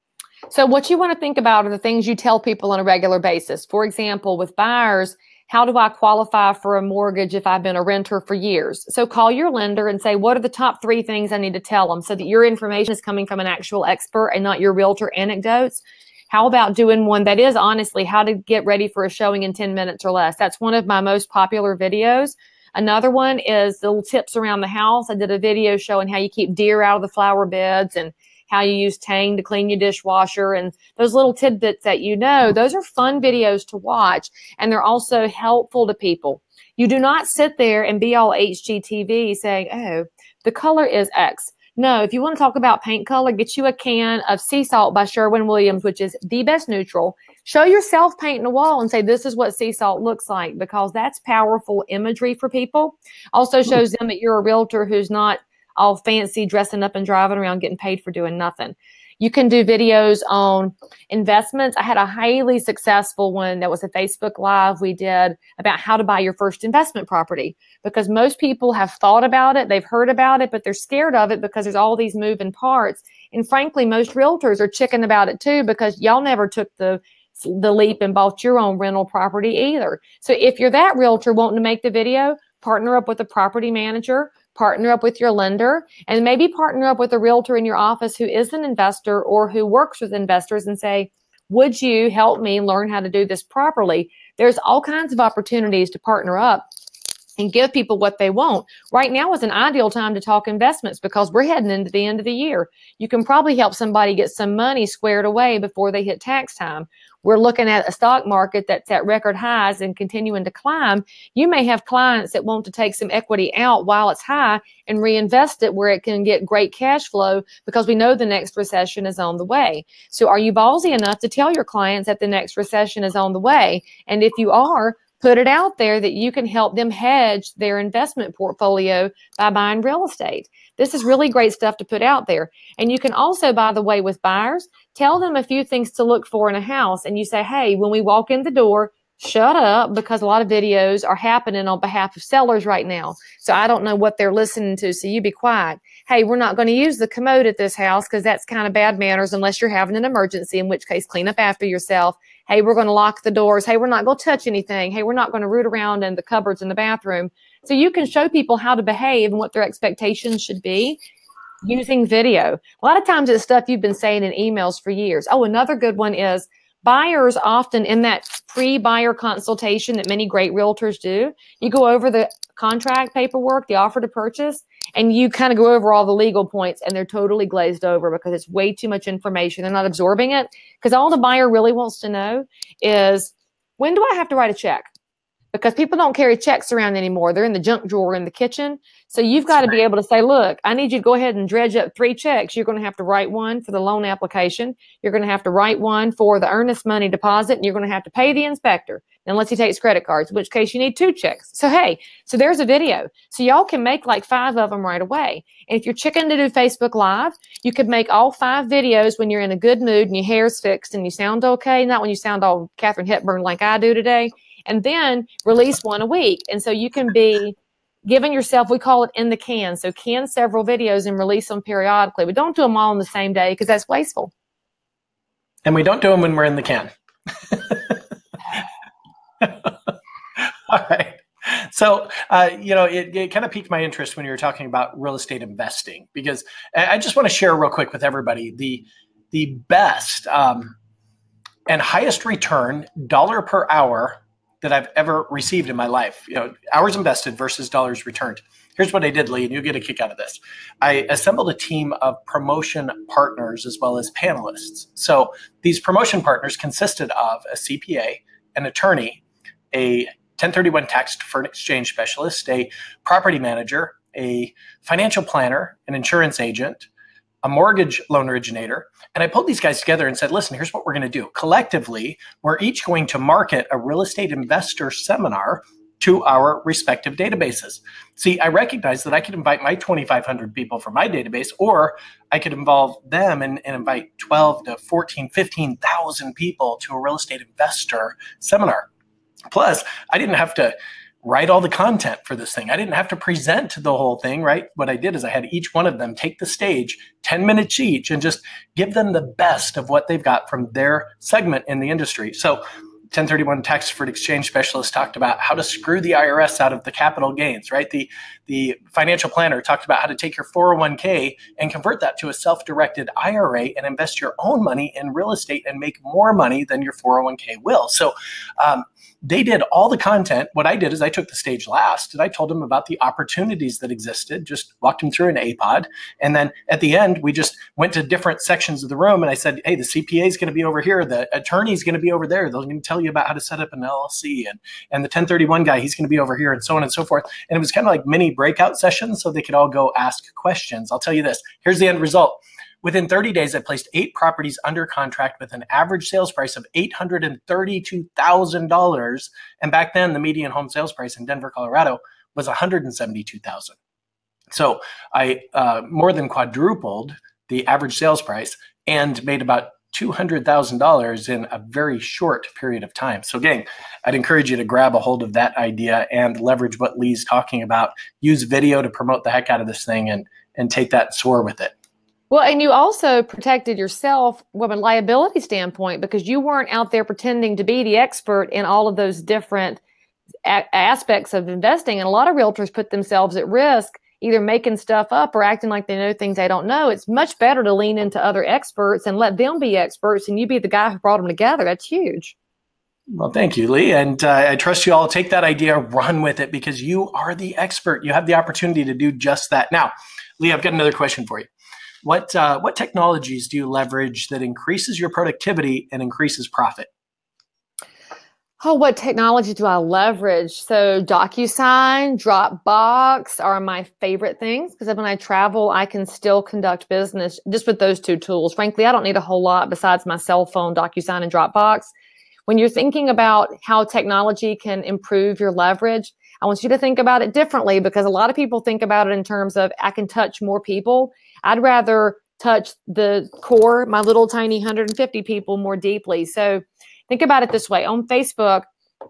So what you want to think about are the things you tell people on a regular basis. For example, with buyers, how do I qualify for a mortgage if I've been a renter for years? So call your lender and say, what are the top 3 things I need to tell them, so that your information is coming from an actual expert and not your realtor anecdotes. How about doing one that is honestly how to get ready for a showing in 10 minutes or less? That's one of my most popular videos. Another one is little tips around the house. I did a video showing how you keep deer out of the flower beds and how you use Tang to clean your dishwasher, and those little tidbits that those are fun videos to watch, and they're also helpful to people. You do not sit there and be all HGTV saying, oh, the color is X. No, if you want to talk about paint color, get you a can of sea salt by Sherwin-Williams, which is the best neutral. Show yourself painting a wall and say, this is what sea salt looks like, because that's powerful imagery for people. Also shows them that you're a realtor who's not all fancy, dressing up and driving around, getting paid for doing nothing. You can do videos on investments. I had a highly successful one that was a Facebook Live we did about how to buy your first investment property, because most people have thought about it, they've heard about it, but they're scared of it because there's all these moving parts. And frankly, most realtors are chicken about it too, because y'all never took the leap and bought your own rental property either. So if you're that realtor wanting to make the video, partner up with a property manager, partner up with your lender, and maybe partner up with a realtor in your office who is an investor or who works with investors and say, would you help me learn how to do this properly? There's all kinds of opportunities to partner up and give people what they want. Right now is an ideal time to talk investments because we're heading into the end of the year. You can probably help somebody get some money squared away before they hit tax time. We're looking at a stock market that's at record highs and continuing to climb. You may have clients that want to take some equity out while it's high and reinvest it where it can get great cash flow because we know the next recession is on the way. So are you ballsy enough to tell your clients that the next recession is on the way? And if you are, put it out there that you can help them hedge their investment portfolio by buying real estate. This is really great stuff to put out there. And you can also, by the way, with buyers, tell them a few things to look for in a house. And you say, hey, when we walk in the door, shut up, because a lot of videos are happening on behalf of sellers right now. So I don't know what they're listening to. So you be quiet. Hey, we're not going to use the commode at this house because that's kind of bad manners unless you're having an emergency, in which case clean up after yourself. Hey, we're going to lock the doors. Hey, we're not going to touch anything. Hey, we're not going to root around in the cupboards in the bathroom. So you can show people how to behave and what their expectations should be using video. A lot of times it's stuff you've been saying in emails for years. Oh, another good one is buyers often in that pre-buyer consultation that many great realtors do, you go over the contract paperwork, the offer to purchase, and you kind of go over all the legal points, and they're totally glazed over because it's way too much information. They're not absorbing it because all the buyer really wants to know is, when do I have to write a check? Because people don't carry checks around anymore. They're in the junk drawer in the kitchen. So you've got to be able to say, look, I need you to go ahead and dredge up 3 checks. You're going to have to write one for the loan application. You're going to have to write one for the earnest money deposit. And you're going to have to pay the inspector unless he takes credit cards, in which case you need 2 checks. So, hey, so there's a video. So y'all can make like 5 of them right away. And if you're chicken to do Facebook Live, you could make all 5 videos when you're in a good mood and your hair's fixed and you sound okay. Not when you sound all Katharine Hepburn like I do today. And then release one a week. And so you can be giving yourself, we call it in the can. So can several videos and release them periodically. But don't do them all on the same day because that's wasteful.
And we don't do them when we're in the can. All right. So, it kind of piqued my interest when you were talking about real estate investing, because I just want to share real quick with everybody the best and highest return dollar per hour that I've ever received in my life. Hours invested versus dollars returned. Here's what I did, Lee, and you'll get a kick out of this. I assembled a team of promotion partners as well as panelists. So these promotion partners consisted of a CPA, an attorney, a 1031 tax deferred exchange specialist, a property manager, a financial planner, an insurance agent, a mortgage loan originator. And I pulled these guys together and said, listen, here's what we're going to do. Collectively, we're each going to market a real estate investor seminar to our respective databases. See, I recognized that I could invite my 2,500 people from my database, or I could involve them and invite 12 to 14, 15,000 people to a real estate investor seminar. Plus, I didn't have to write all the content for this thing. I didn't have to present the whole thing, right? What I did is I had each one of them take the stage, 10 minutes each, and just give them the best of what they've got from their segment in the industry. So 1031 tax deferred exchange specialist talked about how to screw the IRS out of the capital gains, right? The financial planner talked about how to take your 401k and convert that to a self-directed IRA and invest your own money in real estate and make more money than your 401k will. So they did all the content. What I did is I took the stage last and I told them about the opportunities that existed, just walked them through an APOD. And then at the end, we just went to different sections of the room and I said, hey, the CPA is going to be over here. The attorney is going to be over there. They're going to tell you about how to set up an LLC, and the 1031 guy, he's going to be over here, and so on and so forth. And it was kind of like mini breakout sessions so they could all go ask questions. I'll tell you this. Here's the end result. Within 30 days, I placed 8 properties under contract with an average sales price of $832,000. And back then, the median home sales price in Denver, Colorado was $172,000. So I more than quadrupled the average sales price and made about $200,000 in a very short period of time. So gang, I'd encourage you to grab a hold of that idea and leverage what Lee's talking about. Use video to promote the heck out of this thing and take that and soar with it.
Well, and you also protected yourself from a liability standpoint because you weren't out there pretending to be the expert in all of those different aspects of investing. And a lot of realtors put themselves at risk, either making stuff up or acting like they know things they don't know. It's much better to lean into other experts and let them be experts and you be the guy who brought them together. That's huge.
Well, thank you, Lee. And I trust you all take that idea, run with it, because you are the expert. You have the opportunity to do just that. Now, Lee, I've got another question for you. What technologies do you leverage that increases your productivity and increases profit?
Oh, what technology do I leverage? So DocuSign, Dropbox are my favorite things because when I travel, I can still conduct business just with those two tools. Frankly, I don't need a whole lot besides my cell phone, DocuSign, and Dropbox. When you're thinking about how technology can improve your leverage, I want you to think about it differently because a lot of people think about it in terms of I can touch more people. I'd rather touch the core, my little tiny 150 people more deeply. So think about it this way. On Facebook,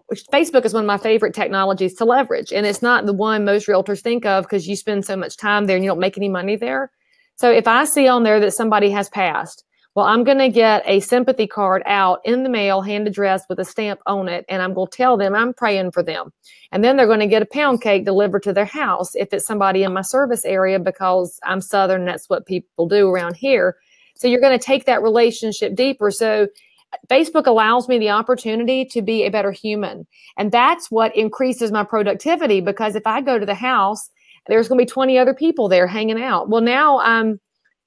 which Facebook is one of my favorite technologies to leverage. And it's not the one most realtors think of because you spend so much time there and you don't make any money there. So if I see on there that somebody has passed, well, I'm going to get a sympathy card out in the mail, hand addressed with a stamp on it, and I'm going to tell them I'm praying for them. And then they're going to get a pound cake delivered to their house if it's somebody in my service area because I'm Southern, that's what people do around here. So you're going to take that relationship deeper. So Facebook allows me the opportunity to be a better human. And that's what increases my productivity because if I go to the house, there's going to be 20 other people there hanging out. Well, now I'm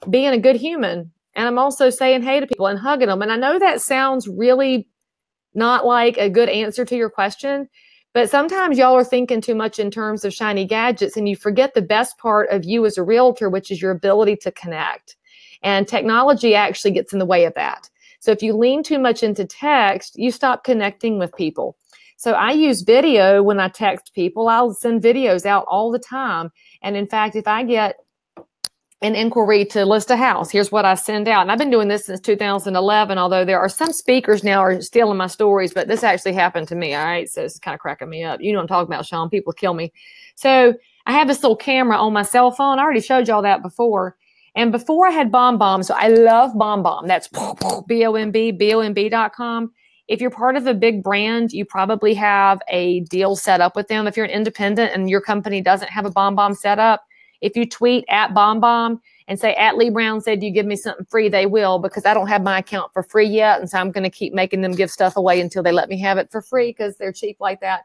being a good human. And I'm also saying hey to people and hugging them. And I know that sounds really not like a good answer to your question, but sometimes y'all are thinking too much in terms of shiny gadgets and you forget the best part of you as a realtor, which is your ability to connect. And technology actually gets in the way of that. So if you lean too much into text, you stop connecting with people. So I use video when I text people. I'll send videos out all the time. And in fact, if I get an inquiry to list a house, here's what I send out. And I've been doing this since 2011, although there are some speakers now are stealing my stories, but this actually happened to me. All right. So it's kind of cracking me up. You know what I'm talking about, Sean. People kill me. So I have this little camera on my cell phone. I already showed y'all that before. And before I had BombBomb, so I love BombBomb. That's BOMB.com. If you're part of a big brand, you probably have a deal set up with them. If you're an independent and your company doesn't have a BombBomb set up, if you tweet at BombBomb and say, at Lee Brown said you give me something free, they will, because I don't have my account for free yet. And so I'm going to keep making them give stuff away until they let me have it for free because they're cheap like that.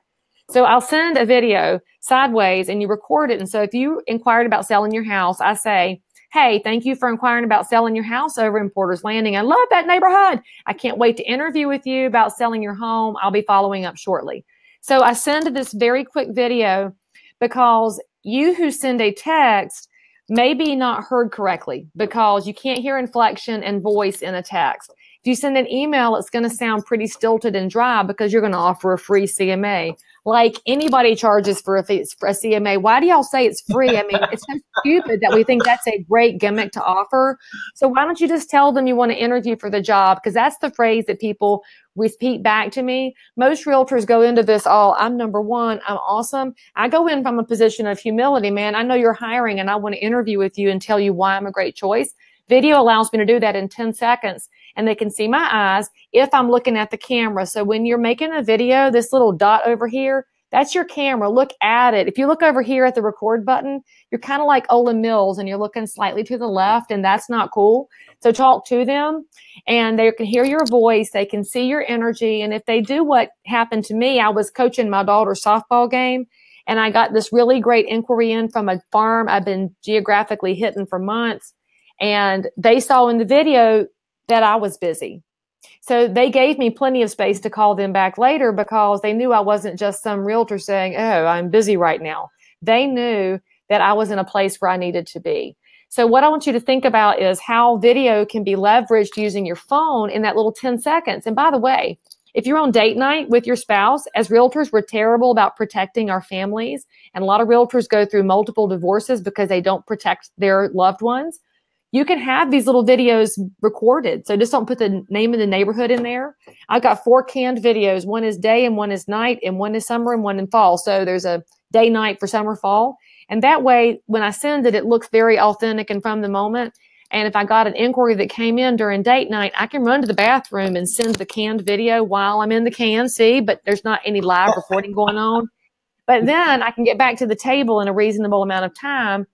So I'll send a video sideways and you record it. And so if you inquired about selling your house, I say, hey, thank you for inquiring about selling your house over in Porter's Landing. I love that neighborhood. I can't wait to interview with you about selling your home. I'll be following up shortly. So I send this very quick video because you who send a text may be not heard correctly because you can't hear inflection and voice in a text. If you send an email, it's going to sound pretty stilted and dry because you're going to offer a free CMA. Like anybody charges for a CMA. Why do y'all say it's free? I mean, it's so stupid that we think that's a great gimmick to offer. So why don't you just tell them you want to interview for the job? Because that's the phrase that people repeat back to me. Most realtors go into this I'm number one, I'm awesome. I go in from a position of humility, man. I know you're hiring and I want to interview with you and tell you why I'm a great choice. Video allows me to do that in 10 seconds. And they can see my eyes if I'm looking at the camera. So when you're making a video, this little dot over here, that's your camera. Look at it. If you look over here at the record button, you're kind of like Ola Mills and you're looking slightly to the left, and that's not cool. So talk to them and they can hear your voice. They can see your energy. And if they do what happened to me, I was coaching my daughter's softball game and I got this really great inquiry in from a farm I've been geographically hitting for months. And they saw in the video that I was busy. So they gave me plenty of space to call them back later because they knew I wasn't just some realtor saying, oh, I'm busy right now. They knew that I was in a place where I needed to be. So what I want you to think about is how video can be leveraged using your phone in that little 10 seconds. And by the way, if you're on date night with your spouse, as realtors, we're terrible about protecting our families. And a lot of realtors go through multiple divorces because they don't protect their loved ones. You can have these little videos recorded. So just don't put the name of the neighborhood in there. I've got 4 canned videos. One is day and one is night and one is summer and one in fall. So there's a day, night for summer, fall. And that way, when I send it, it looks very authentic and from the moment. And if I got an inquiry that came in during date night, I can run to the bathroom and send the canned video while I'm in the can, see, but there's not any live recording going on. But then I can get back to the table in a reasonable amount of time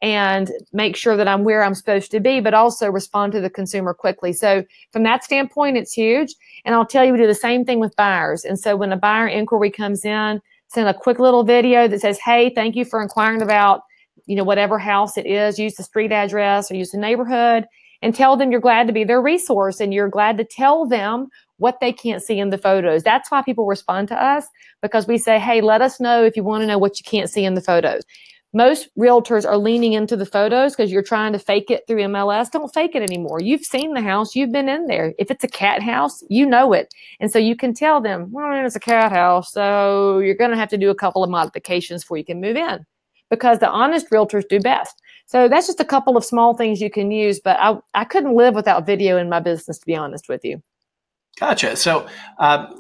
and make sure that I'm where I'm supposed to be, but also respond to the consumer quickly. So from that standpoint, it's huge. And I'll tell you, we do the same thing with buyers. And so when a buyer inquiry comes in, send a quick little video that says, hey, thank you for inquiring about, whatever house it is, use the street address or use the neighborhood, and tell them you're glad to be their resource and you're glad to tell them what they can't see in the photos. That's why people respond to us, because we say, hey, let us know if you want to know what you can't see in the photos. Most realtors are leaning into the photos because you're trying to fake it through MLS. Don't fake it anymore. You've seen the house. You've been in there. If it's a cat house, you know it. And so you can tell them, well, it's a cat house, so you're going to have to do a couple of modifications before you can move in, because the honest realtors do best. So that's just a couple of small things you can use, but I couldn't live without video in my business, to be honest with you.
Gotcha. So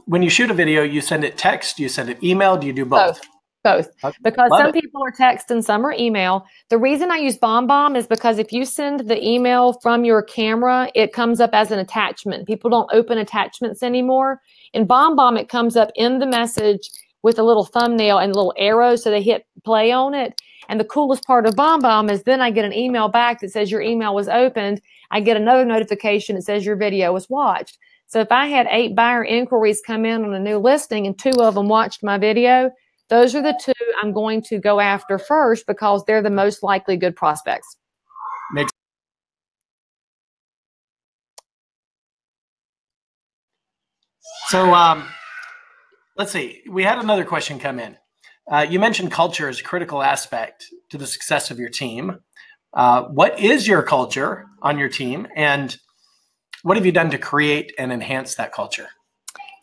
when you shoot a video, you send it text, you send it email, do you do both?
Both. Because
Love
some
it.
people are text and some are email. The reason I use BombBomb is because if you send the email from your camera, it comes up as an attachment. People don't open attachments anymore. In BombBomb, it comes up in the message with a little thumbnail and a little arrow, so they hit play on it. And the coolest part of BombBomb is then I get an email back that says your email was opened. I get another notification that says your video was watched. So if I had 8 buyer inquiries come in on a new listing and 2 of them watched my video, those are the 2 I'm going to go after first because they're the most likely good prospects.
Makes So let's see. We had another question come in. You mentioned culture is a critical aspect to the success of your team. What is your culture on your team, and what have you done to create and enhance that culture?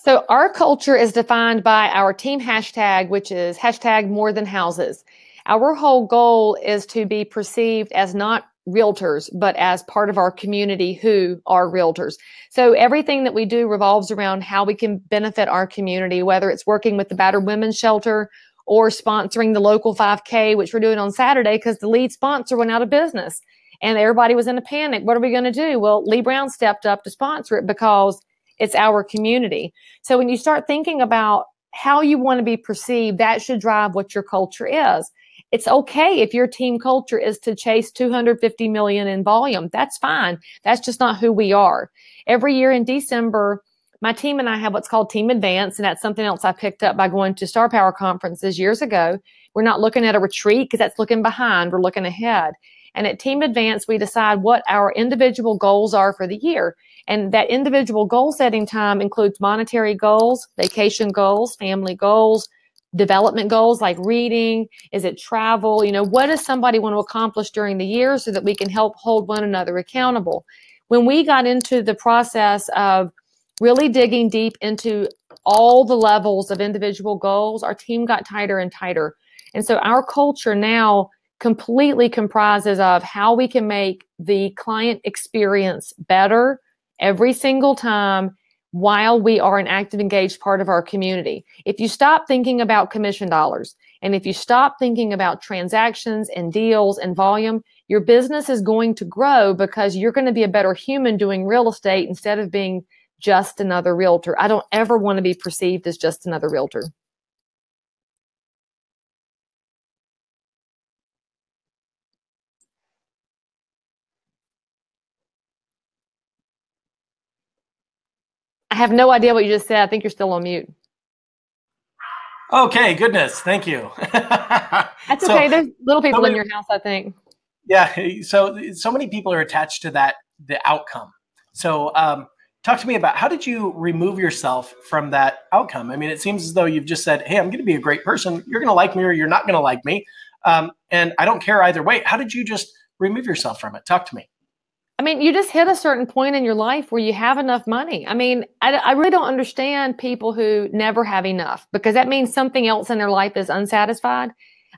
So our culture is defined by our team hashtag, which is #MoreThanHouses. Our whole goal is to be perceived as not realtors, but as part of our community who are realtors. So everything that we do revolves around how we can benefit our community, whether it's working with the battered women's shelter or sponsoring the local 5K, which we're doing on Saturday because the lead sponsor went out of business and everybody was in a panic. What are we going to do? Well, Lee Brown stepped up to sponsor it because it's our community. So when you start thinking about how you want to be perceived, that should drive what your culture is. It's okay if your team culture is to chase 250 million in volume. That's fine. That's just not who we are. Every year in December, my team and I have what's called Team Advance, and that's something else I picked up by going to Star Power conferences years ago. We're not looking at a retreat because that's looking behind. We're looking ahead. And at Team Advance, we decide what our individual goals are for the year. And that individual goal setting time includes monetary goals, vacation goals, family goals, development goals like reading. Is it travel? What does somebody want to accomplish during the year so that we can help hold one another accountable? When we got into the process of really digging deep into all the levels of individual goals, our team got tighter and tighter. And so our culture now completely comprises of how we can make the client experience better every single time while we are an active, engaged part of our community. If you stop thinking about commission dollars, and if you stop thinking about transactions and deals and volume, your business is going to grow because you're going to be a better human doing real estate instead of being just another realtor. I don't ever want to be perceived as just another realtor. I have no idea what you just said. I think you're still on mute.
Okay, goodness. Thank you.
That's okay. There's little people in your house, I think.
Yeah. So many people are attached to the outcome. So talk to me about, how did you remove yourself from that outcome? I mean, it seems as though you've just said, hey, I'm going to be a great person. You're going to like me or you're not going to like me. And I don't care either way. How did you just remove yourself from it? Talk to me.
I mean, you just hit a certain point in your life where you have enough money. I mean, I really don't understand people who never have enough, because that means something else in their life is unsatisfied.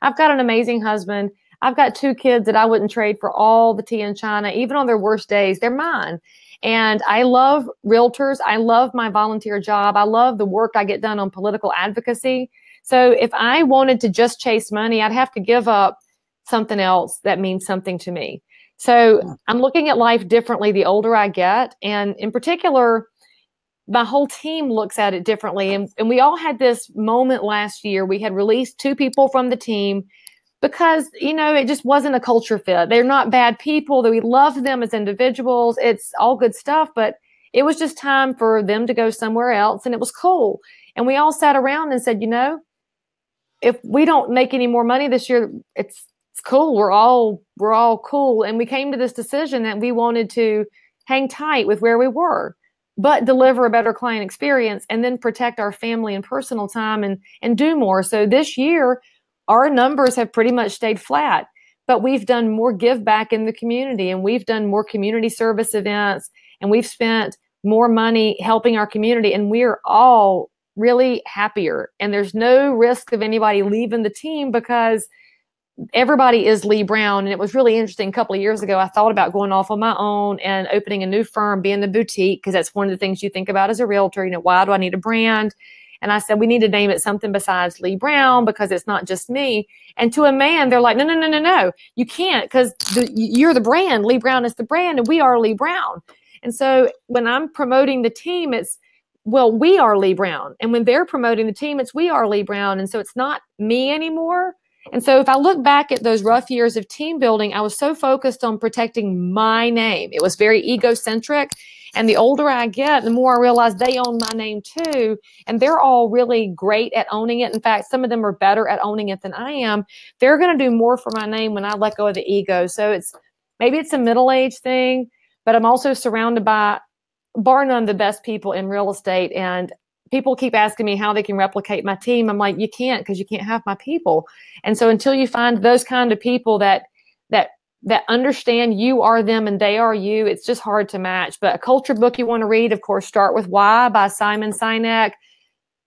I've got an amazing husband. I've got 2 kids that I wouldn't trade for all the tea in China. Even on their worst days, they're mine. And I love realtors. I love my volunteer job. I love the work I get done on political advocacy. So if I wanted to just chase money, I'd have to give up something else that means something to me. So I'm looking at life differently the older I get. And in particular, my whole team looks at it differently. And we all had this moment last year. We had released 2 people from the team because, it just wasn't a culture fit. They're not bad people. That we love them as individuals. It's all good stuff, but it was just time for them to go somewhere else. And it was cool. And we all sat around and said, if we don't make any more money this year, it's cool. We're all cool. And we came to this decision that we wanted to hang tight with where we were, but deliver a better client experience and then protect our family and personal time and do more. So this year, our numbers have pretty much stayed flat, but we've done more give back in the community, and we've done more community service events, and we've spent more money helping our community, and we're all really happier. And there's no risk of anybody leaving the team because everybody is Lee Brown. And it was really interesting. A couple of years ago, I thought about going off on my own and opening a new firm, being a boutique, because that's one of the things you think about as a realtor. Why do I need a brand? And I said, we need to name it something besides Lee Brown because it's not just me. And to a man, they're like, no, you can't, because you're the brand. Lee Brown is the brand, and we are Lee Brown. And so when I'm promoting the team, it's, well, we are Lee Brown. And when they're promoting the team, it's we are Lee Brown. And so it's not me anymore. And so if I look back at those rough years of team building, I was so focused on protecting my name. It was very egocentric. And the older I get, the more I realize they own my name too. And they're all really great at owning it. In fact, some of them are better at owning it than I am. They're going to do more for my name when I let go of the ego. So maybe it's a middle-aged thing, but I'm also surrounded by, bar none, the best people in real estate. And people keep asking me how they can replicate my team. I'm like, you can't, because you can't have my people. And so until you find those kind of people that understand you are them and they are you, it's just hard to match. But a culture book you want to read, of course, Start With Why by Simon Sinek.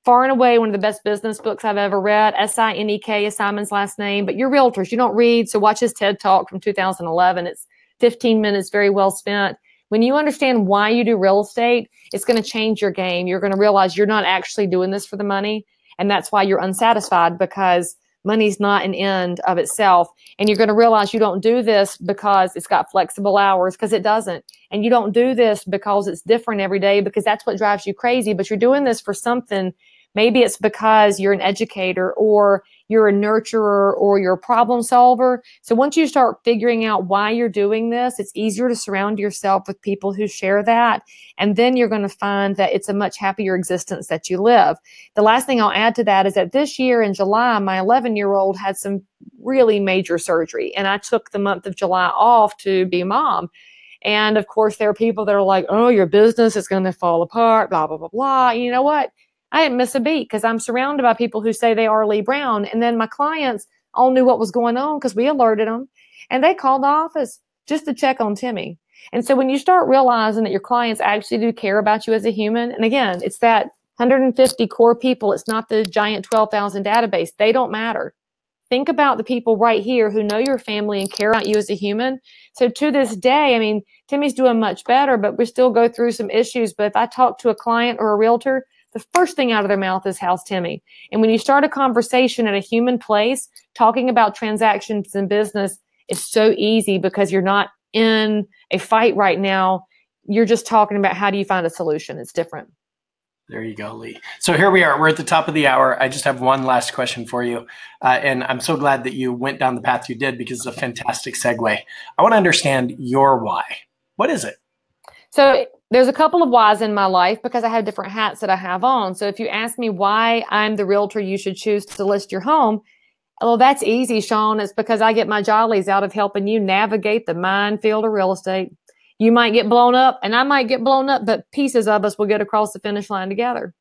Far and away one of the best business books I've ever read. Sinek is Simon's last name. But you're realtors, you don't read. So watch his TED Talk from 2011. It's 15 minutes, very well spent. When you understand why you do real estate, it's going to change your game. You're going to realize you're not actually doing this for the money. And that's why you're unsatisfied, because money's not an end of itself. And you're going to realize you don't do this because it's got flexible hours, because it doesn't. And you don't do this because it's different every day, because that's what drives you crazy. But you're doing this for something. Maybe it's because you're an educator, or you're a nurturer, or you're a problem solver. So once you start figuring out why you're doing this, it's easier to surround yourself with people who share that. And then you're going to find that it's a much happier existence that you live. The last thing I'll add to that is that this year in July, my 11-year-old had some really major surgery. And I took the month of July off to be a mom. And of course, there are people that are like, oh, your business is going to fall apart, blah, blah, blah, blah. You know what? I didn't miss a beat, because I'm surrounded by people who say they are Lee Brown. And then my clients all knew what was going on because we alerted them, and they called the office just to check on Timmy. And so when you start realizing that your clients actually do care about you as a human, and again, it's that 150 core people. It's not the giant 12,000 database. They don't matter. Think about the people right here who know your family and care about you as a human. So to this day, I mean, Timmy's doing much better, but we still go through some issues. But if I talk to a client or a realtor, the first thing out of their mouth is, how's Timmy? And when you start a conversation at a human place, talking about transactions in business is so easy, because you're not in a fight right now. You're just talking about, how do you find a solution? It's different.
There you go, Lee. So here we are. We're at the top of the hour. I just have one last question for you. And I'm so glad that you went down the path you did, because it's a fantastic segue. I want to understand your why. What is it?
So there's a couple of whys in my life, because I have different hats that I have on. So if you ask me why I'm the realtor you should choose to list your home, well, that's easy, Sean. It's because I get my jollies out of helping you navigate the minefield of real estate. You might get blown up, and I might get blown up, but pieces of us will get across the finish line together.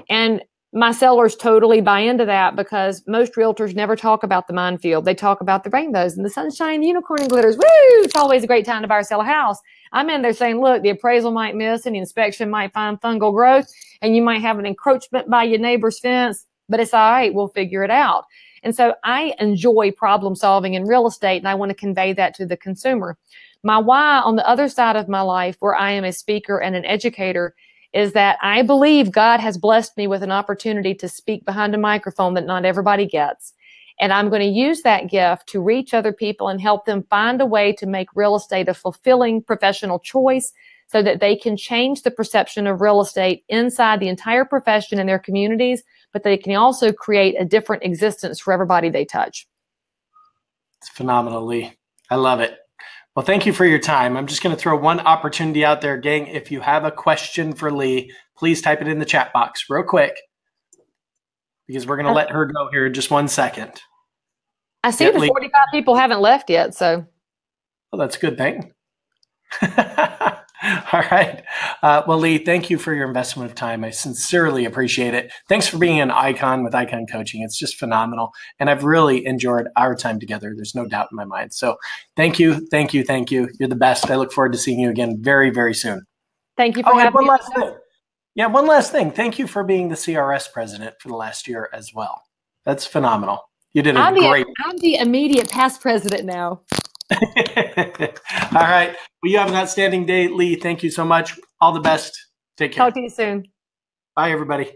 And my sellers totally buy into that, because most realtors never talk about the minefield. They talk about the rainbows and the sunshine, the unicorn and glitters. Woo! It's always a great time to buy or sell a house. I'm in there saying, look, the appraisal might miss, and the inspection might find fungal growth, and you might have an encroachment by your neighbor's fence, but it's all right. We'll figure it out. And so I enjoy problem solving in real estate, and I want to convey that to the consumer. My why on the other side of my life, where I am a speaker and an educator, is that I believe God has blessed me with an opportunity to speak behind a microphone that not everybody gets. And I'm going to use that gift to reach other people and help them find a way to make real estate a fulfilling professional choice so that they can change the perception of real estate inside the entire profession in their communities, but they can also create a different existence for everybody they touch.
It's phenomenal, Lee. I love it. Well, thank you for your time. I'm just going to throw one opportunity out there, gang. If you have a question for Lee, please type it in the chat box real quick, because we're going to let her go here in just 1 second.
I see the 45 people haven't left yet, so.
Well, that's a good thing. All right. Well, Lee, thank you for your investment of time. I sincerely appreciate it. Thanks for being an icon with Icon Coaching. It's just phenomenal. And I've really enjoyed our time together. There's no doubt in my mind. So thank you. Thank you. Thank you. You're the best. I look forward to seeing you again very, very soon.
Thank you for having me.
One last thing. Yeah, one last thing. Thank you for being the CRS president for the last year as well. That's phenomenal. You did a great.
I'm the immediate past president now.
All right. Well, you have an outstanding day, Lee. Thank you so much. All the best. Take care.
Talk to you soon.
Bye, everybody.